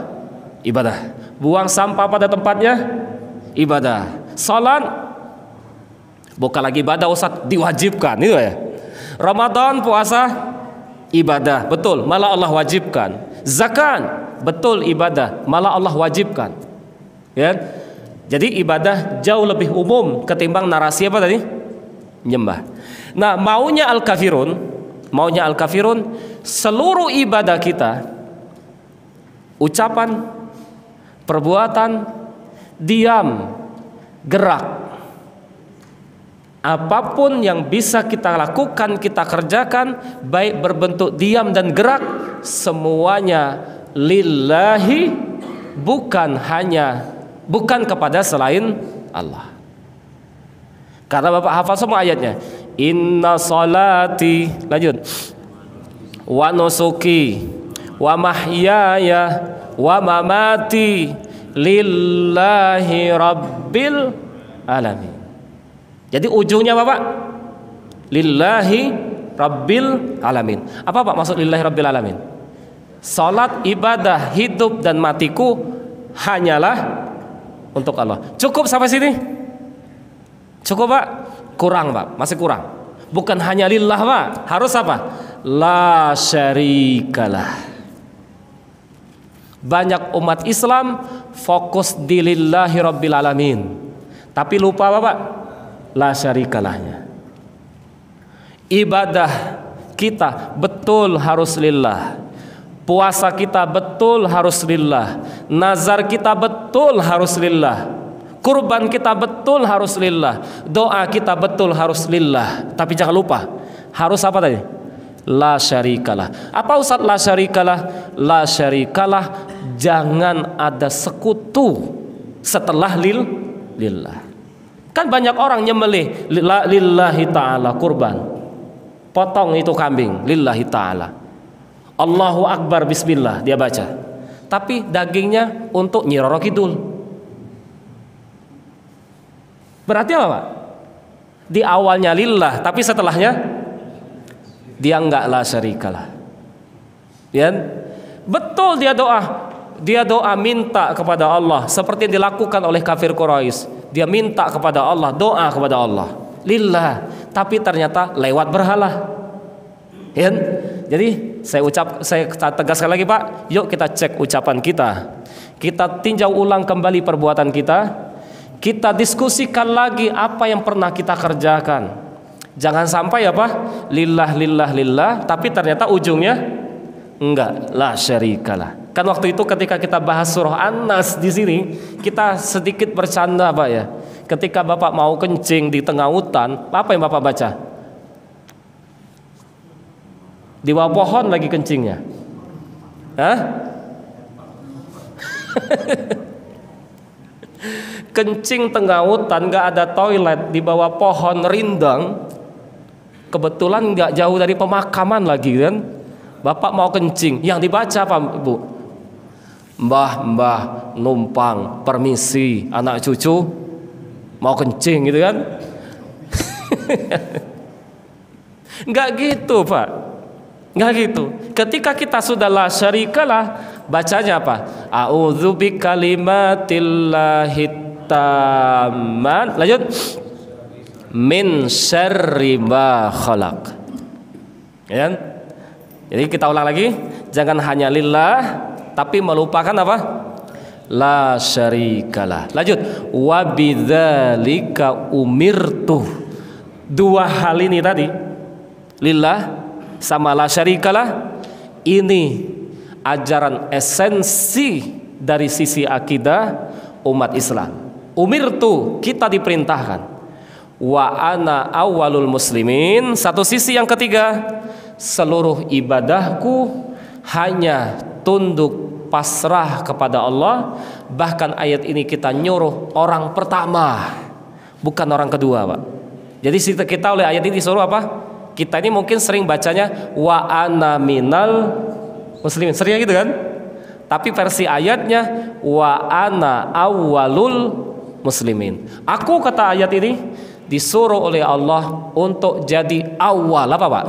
Ibadah. Buang sampah pada tempatnya ibadah. Salat bukan lagi ibadah Ustaz, diwajibkan itu ya. Ramadan puasa ibadah, betul, malah Allah wajibkan. Zakat betul ibadah, malah Allah wajibkan. Ya. Jadi ibadah jauh lebih umum ketimbang narasi apa tadi? Nyembah. Nah, maunya al-kafirun seluruh ibadah kita, ucapan, perbuatan, diam, gerak, apapun yang bisa kita lakukan, kita kerjakan, baik berbentuk diam dan gerak, semuanya lillahi, bukan kepada selain Allah. Karena Bapak hafal semua ayatnya. Inna salati, lanjut, wa nusuki wa mahyaya wa mamati lillahi rabbil alamin. Jadi ujungnya apa Pak? Lillahi rabbil alamin. Apa Pak maksud lillahi rabbil alamin? Salat, ibadah, hidup dan matiku hanyalah untuk Allah. Cukup sampai sini? Cukup Pak? Kurang Pak, masih kurang. Bukan hanya lillah Pak, harus apa? La syarikalah. Banyak umat Islam fokus di lillahi rabbil alamin, Tapi lupa apa Pak? La syarikalahnya. Ibadah kita betul harus lillah. Puasa kita betul harus lillah. Nazar kita betul harus lillah. Kurban kita betul harus lillah. Doa kita betul harus lillah. Tapi jangan lupa, harus apa tadi? La syarikalah. Apa Ustaz la syarikalah? La syarikalah, jangan ada sekutu setelah lillah. Kan banyak orang nyembelih lillahi ta'ala kurban. Potong itu kambing lillahi ta'ala. Allahu Akbar bismillah dia baca. Tapi dagingnya untuk Nyi Roro Kidul. Berarti apa Pak? Di awalnya lillah, tapi setelahnya dia enggak la syarikalah. Ya? Betul dia doa. Dia doa minta kepada Allah seperti yang dilakukan oleh kafir Quraisy. Dia minta kepada Allah, doa kepada Allah. Lillah, tapi ternyata lewat berhala. Ya? Jadi saya tegaskan lagi Pak, yuk kita cek ucapan kita. Kita tinjau ulang kembali perbuatan kita. Kita diskusikan lagi apa yang pernah kita kerjakan. Jangan sampai apa? Lillah, tapi ternyata ujungnya enggak, la syarikalah. Kan waktu itu ketika kita bahas surah An-Nas di sini, kita sedikit bercanda Pak ya. Ketika Bapak mau kencing di tengah hutan, apa yang Bapak baca? Di bawah pohon lagi kencingnya. Hah? Kencing tengah hutan, gak ada toilet, di bawah pohon rindang. Kebetulan gak jauh dari pemakaman lagi kan. Bapak mau kencing, yang dibaca apa Bu? Mbah numpang permisi anak cucu mau kencing gitu kan. Gak gitu Pak, gak gitu. Ketika kita sudah la syarikalah, bacanya apa? A'udzu bikalimatillahi tammat. Lanjut. Min syarri ma khalaq. Ya. Jadi kita ulang lagi, jangan hanya lillah tapi melupakan apa? La syarikalah. Lanjut. Wa bidzalika umirtu. Dua hal ini tadi, lillah sama la syarikalah, ini ajaran esensi dari sisi akidah umat Islam. Umirtu, kita diperintahkan. Wa ana awwalul muslimin. Satu sisi yang ketiga, seluruh ibadahku hanya tunduk pasrah kepada Allah. Bahkan ayat ini kita nyuruh orang pertama, bukan orang kedua Pak. Jadi kita oleh ayat ini disuruh apa? Kita ini mungkin sering bacanya wa ana minal muslimin, sering gitu kan? Tapi versi ayatnya wa ana awwalul muslimin. Aku, kata ayat ini, disuruh oleh Allah untuk jadi awal apa Pak?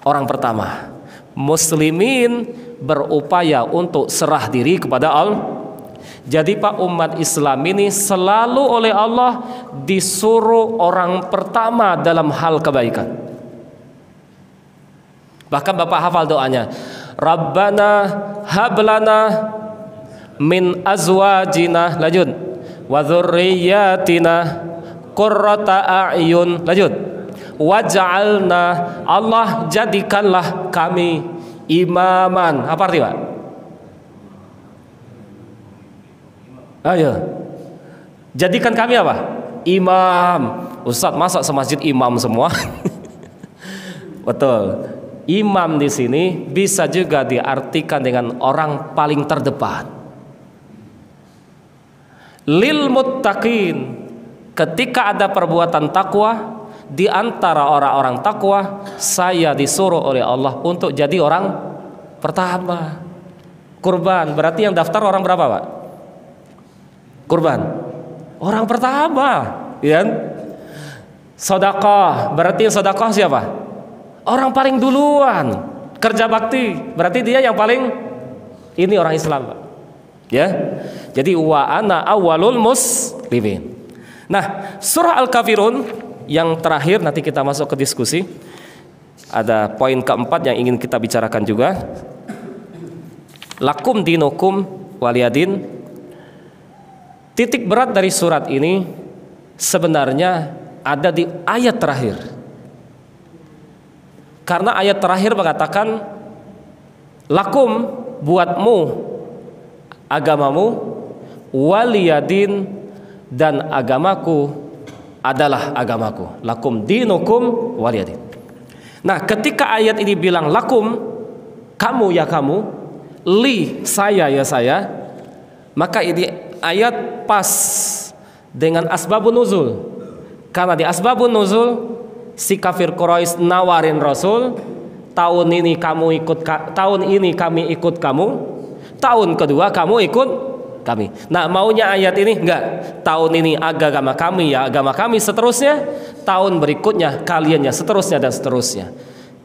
Orang pertama. Muslimin berupaya untuk serah diri kepada Allah. Jadi Pak, umat Islam ini selalu oleh Allah disuruh orang pertama dalam hal kebaikan. Bahkan Bapak hafal doanya, Rabbana hablana min azwajina, lanjut, wa dzurriyyatina qurrata a'yun, lanjut, waj'alna, Allah jadikanlah kami imaman. Apa arti Pak? Ayo, jadikan kami apa? Imam. Ustadz, masa semasjid imam semua? Betul. Imam di sini bisa juga diartikan dengan orang paling terdepan. Lil muttaqin, ketika ada perbuatan takwa di antara orang-orang takwa, saya disuruh oleh Allah untuk jadi orang pertama. Kurban, berarti yang daftar orang berapa Pak? Kurban, orang pertama, ya. Sedekah, berarti yang sedekah siapa? Orang paling duluan. Kerja bakti, berarti dia yang paling, ini orang Islam Pak. Ya. Jadi wa ana awwalul muslimin. Nah, surah Al-Kafirun yang terakhir, nanti kita masuk ke diskusi. Ada poin keempat yang ingin kita bicarakan juga. Lakum dinukum waliyadin. Titik berat dari surat ini sebenarnya ada di ayat terakhir. Karena ayat terakhir mengatakan lakum, buatmu agamamu, waliyadin, dan agamaku adalah agamaku. Lakum dinukum waliyadin. Nah, ketika ayat ini bilang lakum, kamu ya kamu, li saya ya saya, maka ini ayat pas dengan asbabun nuzul. Karena di asbabun nuzul si kafir Quraisy nawarin Rasul, tahun ini kami ikut kamu, tahun kedua kamu ikut kami. Nah, maunya ayat ini enggak, tahun ini agama kami ya agama kami, seterusnya tahun berikutnya kaliannya, seterusnya dan seterusnya.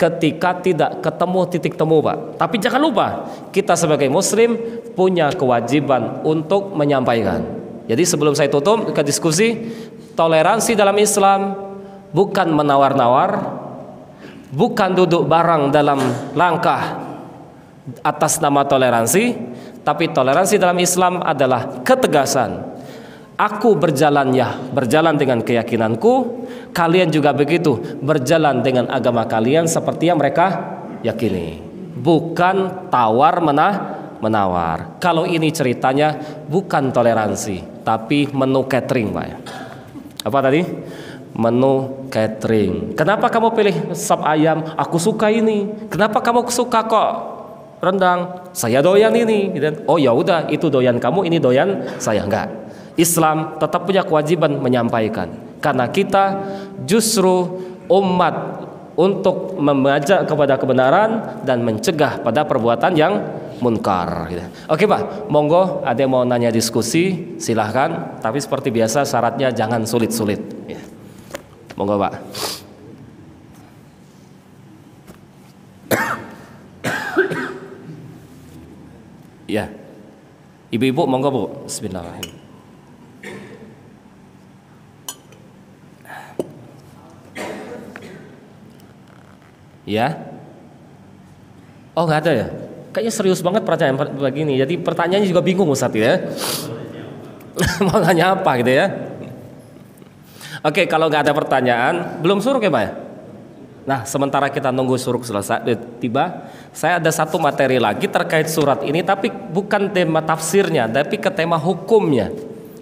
Ketika tidak ketemu titik temu, Pak. Tapi jangan lupa, kita sebagai muslim punya kewajiban untuk menyampaikan. Jadi sebelum saya tutup ke diskusi, toleransi dalam Islam bukan menawar-nawar, bukan duduk bareng dalam langkah atas nama toleransi, tapi toleransi dalam Islam adalah ketegasan. Aku berjalan dengan keyakinanku, kalian juga begitu, berjalan dengan agama kalian seperti yang mereka yakini. Bukan tawar menawar. Kalau ini ceritanya bukan toleransi, tapi menu catering, Pak. Apa tadi? Menu catering. Kenapa kamu pilih sop ayam? Aku suka ini. Kenapa kamu suka kok rendang? Saya doyan ini. Oh ya udah, itu doyan kamu, ini doyan saya. Enggak. Islam tetap punya kewajiban menyampaikan, karena kita justru umat untuk mengajak kepada kebenaran dan mencegah pada perbuatan yang munkar. Oke, Pak, monggo ada yang mau nanya diskusi silahkan, tapi seperti biasa syaratnya jangan sulit-sulit. Monggo, Pak. Ya, ibu-ibu monggo, Bu. Bismillahirrahmanirrahim. Ya. Oh, nggak ada ya? Kayaknya serius banget pertanyaan begini. Jadi pertanyaannya juga bingung, Ustaz ya. Mau nanya apa gitu ya? Oke, kalau nggak ada pertanyaan, belum suruk ya, Pak ya? Nah, sementara kita nunggu suruk selesai tiba, saya ada satu materi lagi terkait surat ini, tapi bukan tema tafsirnya, tapi ke tema hukumnya.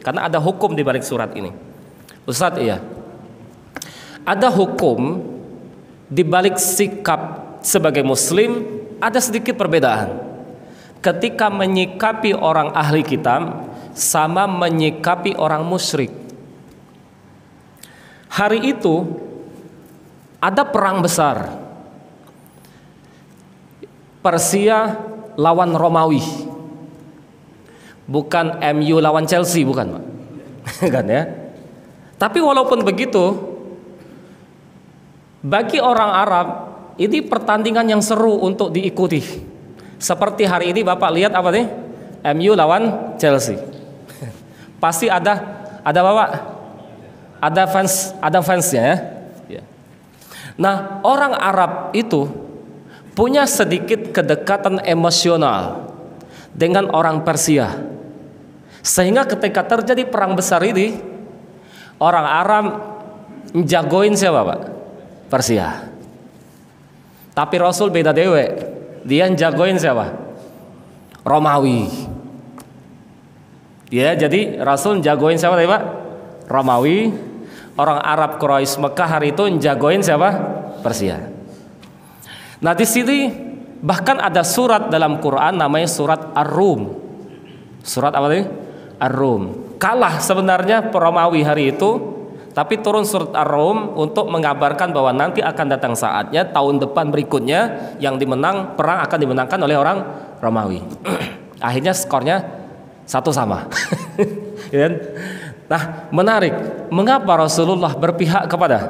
Karena ada hukum di balik surat ini. Ustaz, iya. Ada hukum di balik sikap sebagai muslim, ada sedikit perbedaan ketika menyikapi orang ahli kitab sama menyikapi orang musyrik. Hari itu ada perang besar, Persia lawan Romawi, bukan MU lawan Chelsea, bukan, Pak. Kan ya. Tapi walaupun begitu, bagi orang Arab ini pertandingan yang seru untuk diikuti. Seperti hari ini Bapak lihat apa nih? MU lawan Chelsea. Pasti ada Bapak, ada fansnya ya. Nah, orang Arab itu punya sedikit kedekatan emosional dengan orang Persia, sehingga ketika terjadi perang besar ini, orang Arab menjagoin siapa, Pak? Persia. Tapi Rasul beda dewe, dia jagoin siapa? Romawi. Ya, jadi Rasul jagoin siapa tadi, Pak? Romawi. Orang Arab Quraisy Mekah hari itu jagoin siapa? Persia. Nah, di sini bahkan ada surat dalam Quran namanya surat Ar-Rum. Surat apa tadi? Ar-Rum. Kalah sebenarnya Romawi hari itu, tapi turun surat Ar-Rum untuk mengabarkan bahwa nanti akan datang saatnya tahun depan berikutnya yang perang akan dimenangkan oleh orang Romawi. Akhirnya skornya 1-1. Nah, menarik, mengapa Rasulullah berpihak kepada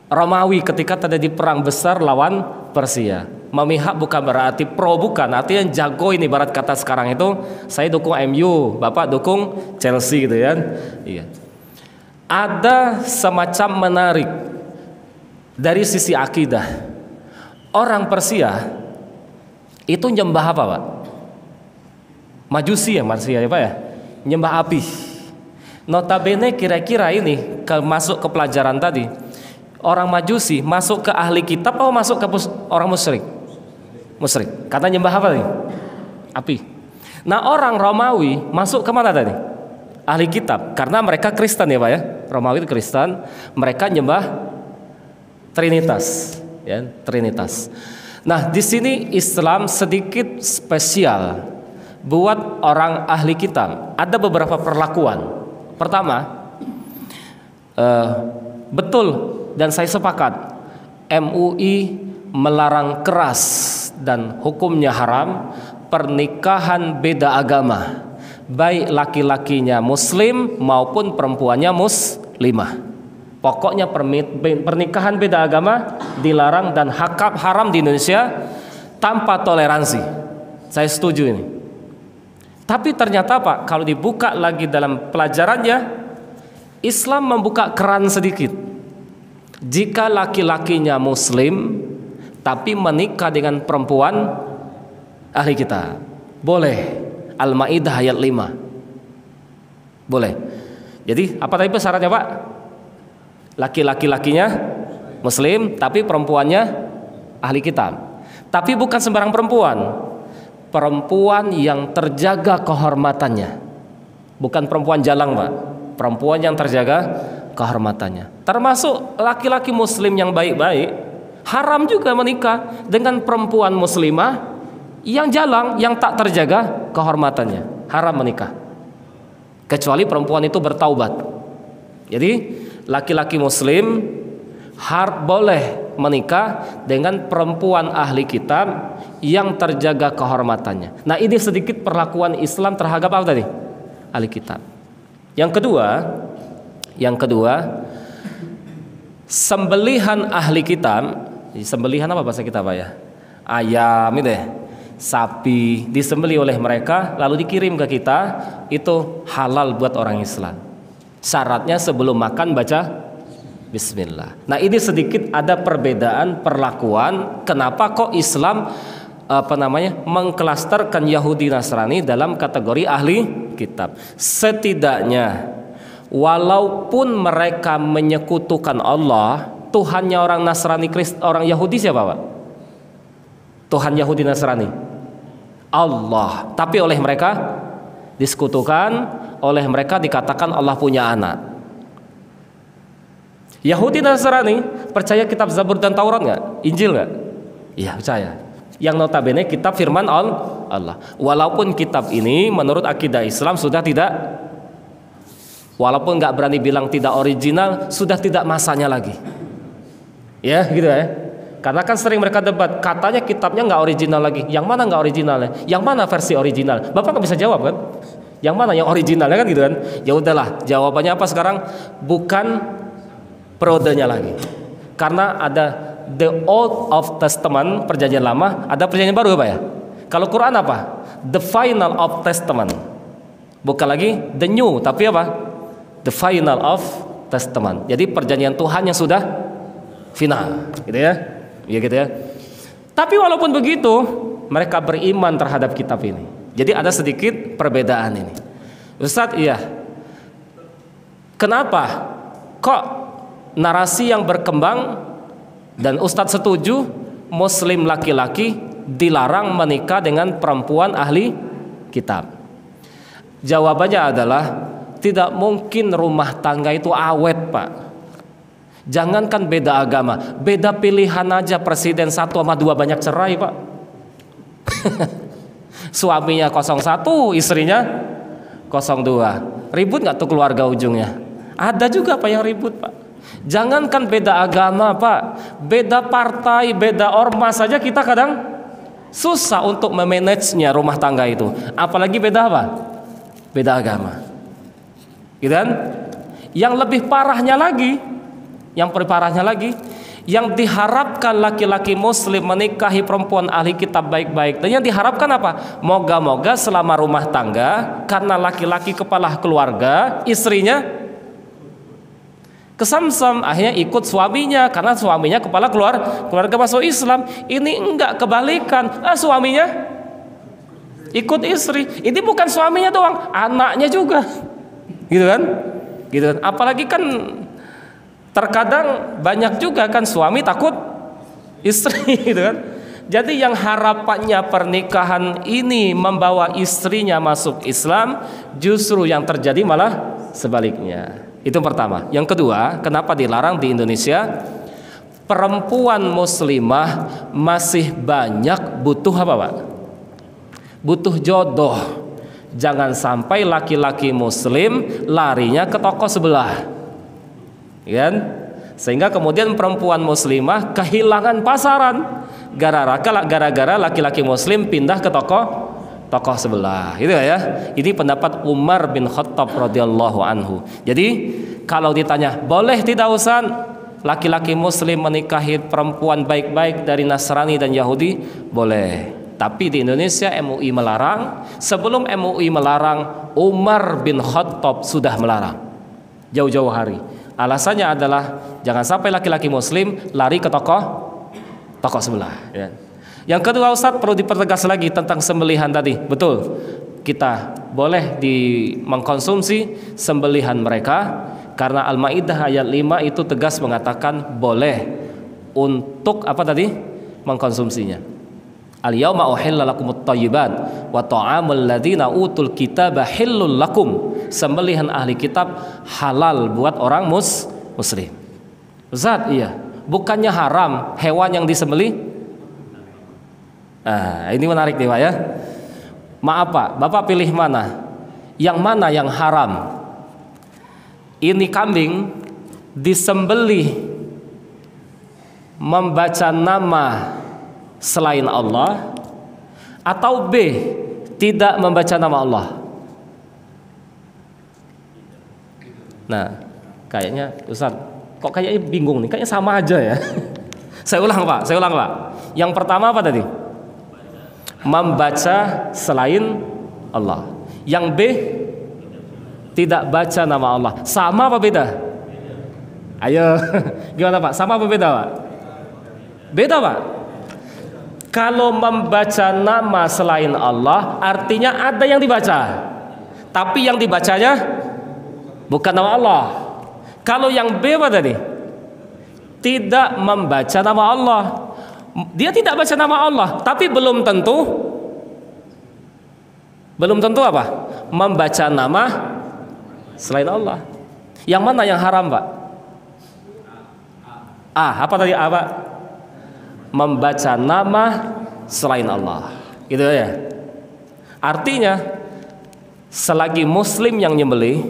Romawi ketika terjadi perang besar lawan Persia? Memihak bukan berarti pro, bukan, artinya jago ini, ibarat kata sekarang itu saya dukung MU, Bapak dukung Chelsea gitu ya. Iya. Ada semacam menarik dari sisi akidah. Orang Persia itu nyembah apa, Pak? Majusi ya, Persia ya, Pak ya? Nyembah api. Notabene kira-kira ini masuk ke pelajaran tadi, orang Majusi masuk ke ahli kitab atau masuk ke orang musyrik? Musyrik. Kata nyembah apa tadi? Api. Nah orang Romawi masuk ke mana tadi? Ahli kitab. Karena mereka Kristen ya Pak ya. Romawi itu Kristen. Mereka nyembah Trinitas. Ya, Trinitas. Nah di sini Islam sedikit spesial buat orang ahli kitab. Ada beberapa perlakuan. Pertama, betul dan saya sepakat, MUI melarang keras dan hukumnya haram pernikahan beda agama, baik laki-lakinya muslim maupun perempuannya muslimah. Pokoknya pernikahan beda agama dilarang dan haram di Indonesia tanpa toleransi. Saya setuju ini. Tapi ternyata Pak, kalau dibuka lagi dalam pelajarannya, Islam membuka keran sedikit. Jika laki-lakinya muslim tapi menikah dengan perempuan ahli kitab, boleh. Al-Maidah ayat 5. Boleh. Jadi apa tadi syaratnya Pak? Laki-lakinya muslim tapi perempuannya ahli kitab. Tapi bukan sembarang perempuan. Perempuan yang terjaga kehormatannya, bukan perempuan jalang Pak, perempuan yang terjaga kehormatannya. Termasuk laki-laki muslim yang baik-baik, haram juga menikah dengan perempuan muslimah yang jalang, yang tak terjaga kehormatannya. Haram menikah, kecuali perempuan itu bertaubat. Jadi laki-laki muslim boleh menikah dengan perempuan ahli kitab yang terjaga kehormatannya. Nah ini sedikit perlakuan Islam terhadap apa tadi? Ahli kitab. Yang kedua, sembelihan ahli kitab. Sembelihan apa bahasa kita Pak ya? Ayam itu ya, sapi disembelih oleh mereka lalu dikirim ke kita, itu halal buat orang Islam. Syaratnya sebelum makan baca Bismillah. Nah ini sedikit ada perbedaan perlakuan. Kenapa kok Islam mengklasterkan Yahudi Nasrani dalam kategori ahli kitab? Setidaknya walaupun mereka menyekutukan Allah, Tuhannya orang Nasrani, orang Yahudi siapa Pak? Tuhan Yahudi Nasrani Allah. Tapi oleh mereka disekutukan, oleh mereka dikatakan Allah punya anak. Yahudi Nasrani percaya kitab Zabur dan Taurat nggak? Injil nggak? Iya percaya. Yang notabene kitab firman Allah. Walaupun kitab ini menurut akidah Islam sudah tidak, walaupun nggak berani bilang tidak original, sudah tidak masanya lagi. Ya gitu ya. Karena kan sering mereka debat, katanya kitabnya nggak original lagi. Yang mana nggak originalnya? Yang mana versi original? Bapak nggak bisa jawab kan? Yang mana yang originalnya kan gitu kan? Ya udahlah. Jawabannya apa sekarang? Bukan periodenya lagi, karena ada the Old of Testament, perjanjian lama, ada perjanjian baru Pak ya. Kalau Quran apa? The Final of Testament, bukan lagi the New, tapi apa? The Final of Testament. Jadi perjanjian Tuhan yang sudah final, gitu ya, ya gitu ya. Tapi walaupun begitu, mereka beriman terhadap kitab ini. Jadi ada sedikit perbedaan ini. Ustadz, iya. Kenapa kok narasi yang berkembang dan Ustadz setuju muslim laki-laki dilarang menikah dengan perempuan ahli kitab? Jawabannya adalah tidak mungkin rumah tangga itu awet Pak. Jangankan beda agama, beda pilihan aja, presiden 1 sama 2 banyak cerai Pak. Suaminya 01, istrinya 02. Ribut gak tuh keluarga ujungnya? Ada juga Pak yang ribut Pak. Jangankan beda agama Pak, beda partai, beda ormas saja kita kadang susah untuk memanagenya rumah tangga itu. Apalagi beda apa? Beda agama. Gitu kan? Yang lebih parahnya lagi, yang diharapkan laki-laki muslim menikahi perempuan ahli kitab baik-baik, dan yang diharapkan apa? Moga-moga selama rumah tangga, karena laki-laki kepala keluarga, istrinya kesamsam, akhirnya ikut suaminya karena suaminya kepala keluarga masuk Islam. Ini enggak, kebalikan, suaminya ikut istri. Ini bukan suaminya doang, anaknya juga, gitu kan? gitu kan. Apalagi kan terkadang banyak juga kan suami takut istri gitu kan. Jadi yang harapannya pernikahan ini membawa istrinya masuk Islam, justru yang terjadi malah sebaliknya. Itu pertama. Yang kedua, kenapa dilarang di Indonesia? Perempuan muslimah masih banyak butuh apa, Pak? Butuh jodoh. Jangan sampai laki-laki muslim larinya ke toko sebelah, kan? Sehingga kemudian perempuan muslimah kehilangan pasaran gara-gara laki-laki muslim pindah ke toko sebelah. Itu ya. Ini pendapat Umar bin Khattab radhiyallahu anhu. Jadi kalau ditanya boleh tidak Ustaz laki-laki muslim menikahi perempuan baik-baik dari Nasrani dan Yahudi? Boleh. Tapi di Indonesia MUI melarang. Sebelum MUI melarang, Umar bin Khattab sudah melarang jauh-jauh hari. Alasannya adalah jangan sampai laki-laki muslim lari ke toko sebelah, ya. Yang kedua Ustaz, perlu dipertegas lagi tentang sembelihan tadi. Betul, kita boleh mengkonsumsi sembelihan mereka, karena Al-Maidah ayat 5 itu tegas mengatakan boleh untuk apa tadi? Mengkonsumsinya. Al-yauma uhilla lakumut thayyibat wa ta'amul ladzina utul kitaba hillul lakum. Sembelihan ahli kitab halal buat orang muslim. Ustaz, iya. Bukannya haram hewan yang disembelih? Ini menarik nih Pak ya. Maaf Pak, Bapak pilih mana? Yang mana yang haram? Ini kambing disembelih membaca nama selain Allah, atau B, tidak membaca nama Allah? Nah, kayaknya Ustaz, kok kayaknya bingung nih, kayaknya sama aja ya. Saya ulang Pak. Yang pertama apa tadi? Membaca selain Allah. Yang B, tidak baca nama Allah. Sama apa beda? Ayo, gimana Pak? Sama apa beda Pak? Beda Pak. Kalau membaca nama selain Allah, artinya ada yang dibaca, tapi yang dibacanya bukan nama Allah. Kalau yang B apa tadi? Tidak membaca nama Allah. Dia tidak baca nama Allah, tapi belum tentu apa? Membaca nama selain Allah. Yang mana yang haram, Pak? Apa tadi? Apa? Membaca nama selain Allah. Gitu ya. Artinya selagi muslim yang nyembelih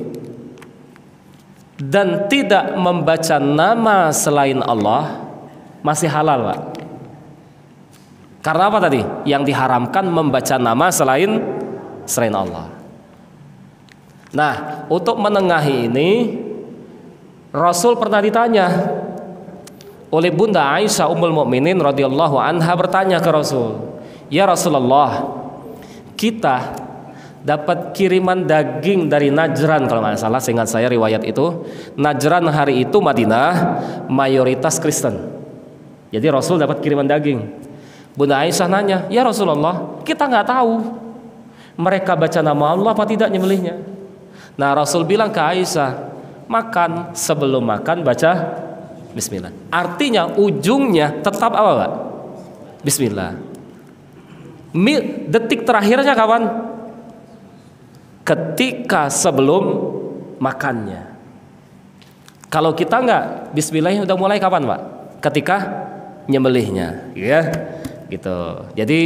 dan tidak membaca nama selain Allah, masih halal Pak. Karena apa tadi? Yang diharamkan membaca nama selain Allah. Nah, untuk menengahi ini Rasul pernah ditanya oleh Bunda Aisyah Ummul Mukminin radhiyallahu anha, bertanya ke Rasul, "Ya Rasulullah, kita dapat kiriman daging dari Najran," kalau nggak salah, seingat saya riwayat itu. Najran hari itu Madinah mayoritas Kristen. Jadi Rasul dapat kiriman daging. Bunda Aisyah nanya, "Ya Rasulullah, kita nggak tahu mereka baca nama Allah apa tidak nyembelihnya." Nah, Rasul bilang ke Aisyah, "Makan, sebelum makan baca Bismillah." Artinya ujungnya tetap apa Pak? Bismillah. Detik terakhirnya kapan? Ketika sebelum makannya. Kalau kita enggak, Bismillahnya udah mulai kapan Pak? Ketika nyembelihnya, ya, gitu. Jadi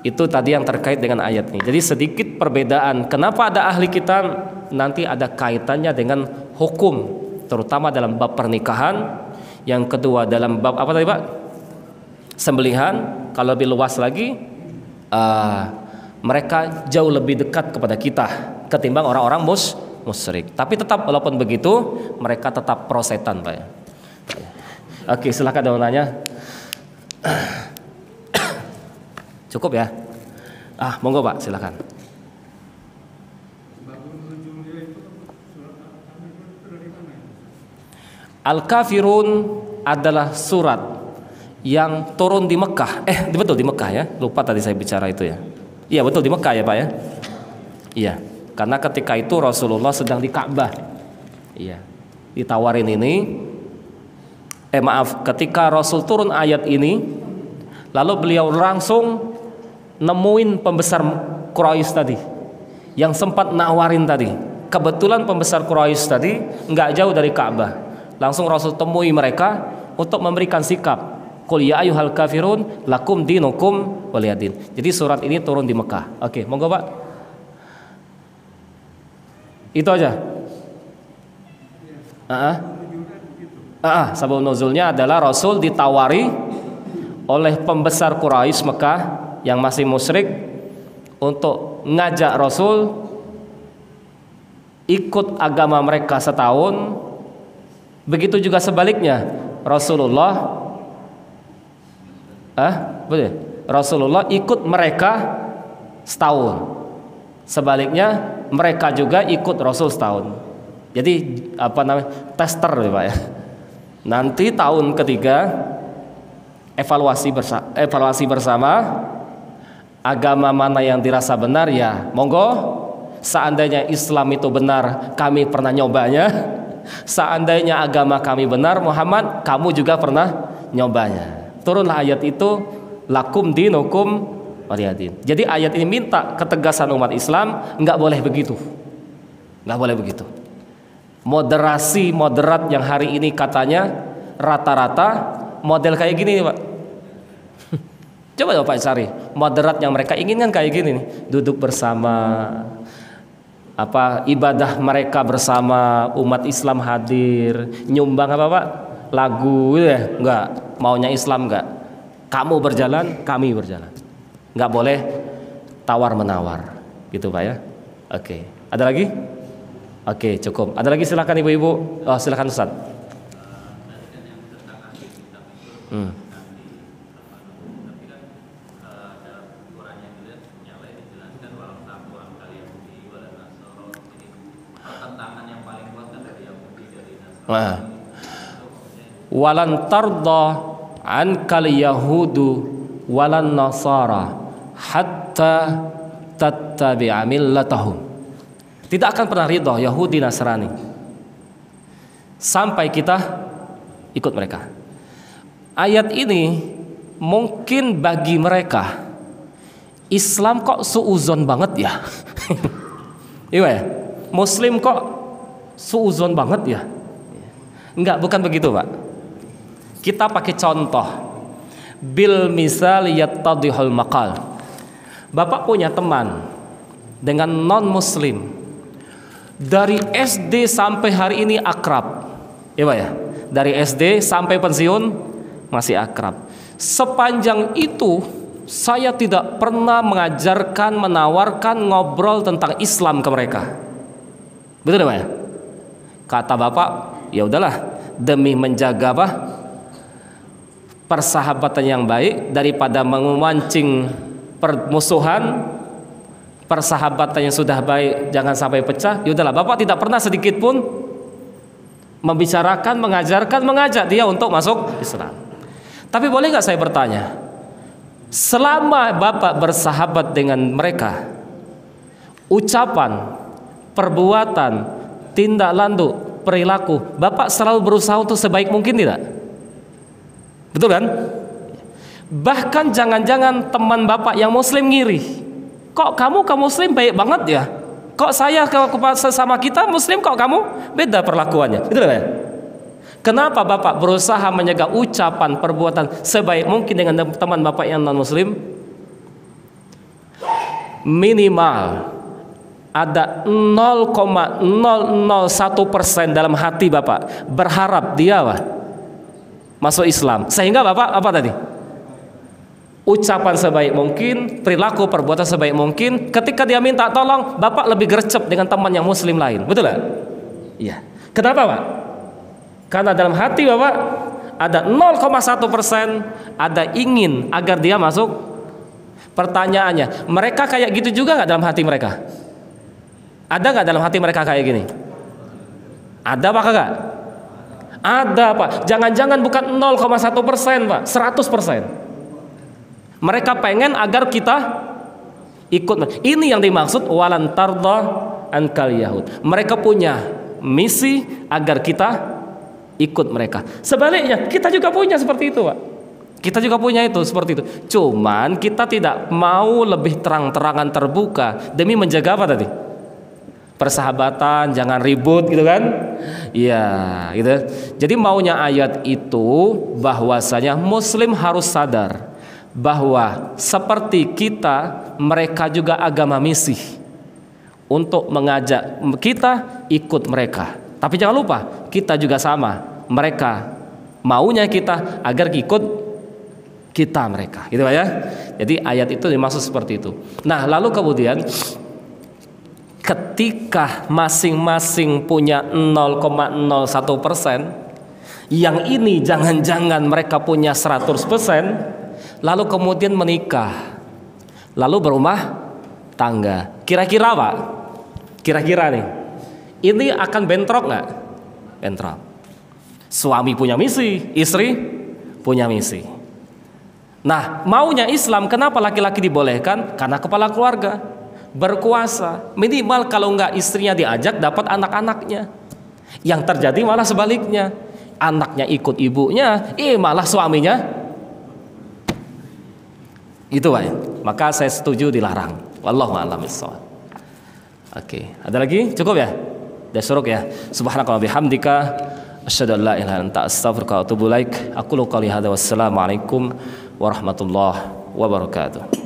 itu tadi yang terkait dengan ayat ini. Jadi sedikit perbedaan. Kenapa ada ahli kitab? Nanti ada kaitannya dengan hukum, terutama dalam bab pernikahan. Yang kedua dalam bab apa tadi Pak? Sembelihan. Kalau lebih luas lagi, mereka jauh lebih dekat kepada kita ketimbang orang-orang musyrik. Tapi tetap walaupun begitu, mereka tetap prosetan Pak ya. Oke, silakan ada nanya. Cukup ya? Monggo Pak, silakan. Al-Kafirun adalah surat yang turun di Mekah. Betul di Mekah ya. Lupa tadi saya bicara itu ya. Iya betul di Mekah ya Pak ya. Iya, karena ketika itu Rasulullah sedang di Ka'bah. Iya, ditawarin ini. Ketika Rasul turun ayat ini, lalu beliau langsung nemuin pembesar Quraisy tadi yang sempat nawarin tadi. Kebetulan pembesar Quraisy tadi nggak jauh dari Ka'bah. Langsung Rasul temui mereka untuk memberikan sikap. Qul ya ayyuhal kafirun lakum dinukum waliyadin. Jadi surat ini turun di Mekah. Oke, monggo Pak. Itu aja. Sabab nuzulnya adalah Rasul ditawari oleh pembesar Quraisy Mekah yang masih musyrik untuk ngajak Rasul ikut agama mereka setahun. Begitu juga sebaliknya, Rasulullah ikut mereka setahun. Sebaliknya mereka juga ikut Rasul setahun. Jadi tester ya Pak ya. Nanti tahun ketiga evaluasi bersama agama mana yang dirasa benar ya monggo. Seandainya Islam itu benar, kami pernah nyobanya. Seandainya agama kami benar, Muhammad, kamu juga pernah nyobanya. Turunlah ayat itu, lakum dinukum waliyadin. Jadi ayat ini minta ketegasan umat Islam, nggak boleh begitu, nggak boleh begitu. Moderat yang hari ini katanya rata-rata model kayak gini nih Pak. Coba Bapak cari moderat yang mereka inginkan kayak gini nih, duduk bersama, ibadah mereka bersama, umat Islam hadir, nyumbang Pak? Lagu ya, enggak, maunya Islam enggak. Kamu berjalan, kami berjalan. Enggak boleh tawar menawar, gitu Pak ya. Oke, ada lagi? Oke, cukup. Ada lagi silakan ibu-ibu. Oh, silakan Ustaz. Walan tarda ankal yahudu walan nasara hatta tattabi'a millatahum. Tidak akan pernah ridha Yahudi Nasrani sampai kita ikut mereka. Ayat ini mungkin bagi mereka Islam kok suuzon banget ya. Iya ya, Muslim kok suuzon banget ya. Enggak, bukan begitu Pak. Kita pakai contoh. Bil misal yattadihul maqal. Bapak punya teman dengan non muslim, dari SD sampai hari ini akrab. Iya Pak ya, dari SD sampai pensiun masih akrab. Sepanjang itu saya tidak pernah mengajarkan, menawarkan, ngobrol tentang Islam ke mereka. Betul Pak ya? Kata Bapak, ya udahlah, demi menjaga persahabatan yang baik, daripada memancing permusuhan, persahabatan yang sudah baik jangan sampai pecah. Ya udahlah, Bapak tidak pernah sedikit pun membicarakan, mengajarkan, mengajak dia untuk masuk Islam. Tapi boleh nggak saya bertanya, selama Bapak bersahabat dengan mereka, ucapan, perbuatan, tindak lanjut, perilaku, Bapak selalu berusaha untuk sebaik mungkin tidak? Betul kan? Bahkan jangan-jangan teman Bapak yang muslim ngiri, kok kamu ke muslim baik banget ya, kok saya sama kita muslim kok kamu beda perlakuannya. Betul kan? Kenapa Bapak berusaha menjaga ucapan, perbuatan sebaik mungkin dengan teman Bapak yang non muslim? Minimal ada 0,001% dalam hati Bapak berharap dia masuk Islam. Sehingga Bapak apa tadi? Ucapan sebaik mungkin, perilaku perbuatan sebaik mungkin. Ketika dia minta tolong, Bapak lebih gercep dengan teman yang muslim lain. Betul gak? Iya. Kenapa Pak? Karena dalam hati Bapak ada 0,1% ada ingin agar dia masuk. Pertanyaannya, mereka kayak gitu juga gak dalam hati mereka? Ada gak dalam hati mereka kayak gini? Ada Pak kagak? Ada Pak. Jangan-jangan bukan 0,1% Pak, 100%. Mereka pengen agar kita ikut. Ini yang dimaksud walan tarda ankal yahud. Mereka punya misi agar kita ikut mereka. Sebaliknya kita juga punya seperti itu, Pak. Kita juga punya itu seperti itu. Cuman kita tidak mau lebih terang-terangan terbuka demi menjaga apa tadi? Persahabatan, jangan ribut gitu kan? Iya, gitu. Jadi maunya ayat itu bahwasanya muslim harus sadar bahwa seperti kita, mereka juga agama misi untuk mengajak kita ikut mereka. Tapi jangan lupa, kita juga sama. Mereka maunya kita agar ikut kita mereka, gitu Pak ya. Jadi ayat itu dimaksud seperti itu. Nah, lalu kemudian ketika masing-masing punya 0,01%, yang ini jangan-jangan mereka punya 100%, lalu kemudian menikah, lalu berumah tangga. Kira-kira Pak, kira-kira nih, ini akan bentrok nggak? Bentrok. Suami punya misi, istri punya misi. Nah, maunya Islam, kenapa laki-laki dibolehkan? Karena kepala keluarga, berkuasa. Minimal kalau nggak istrinya diajak, dapat anak-anaknya. Yang terjadi malah sebaliknya, anaknya ikut ibunya, malah suaminya. Itu Pak. Maka saya setuju dilarang. Wallahu a'lam bishawab. Oke, ada lagi? Cukup ya? Udah suruk ya? Subhanakallahumma bihamdika asyhadu an la ilaha illa anta astaghfiruka wa atubu ilaik. Aqulu qouli hadza wassalamu alaikum warahmatullahi wabarakatuh.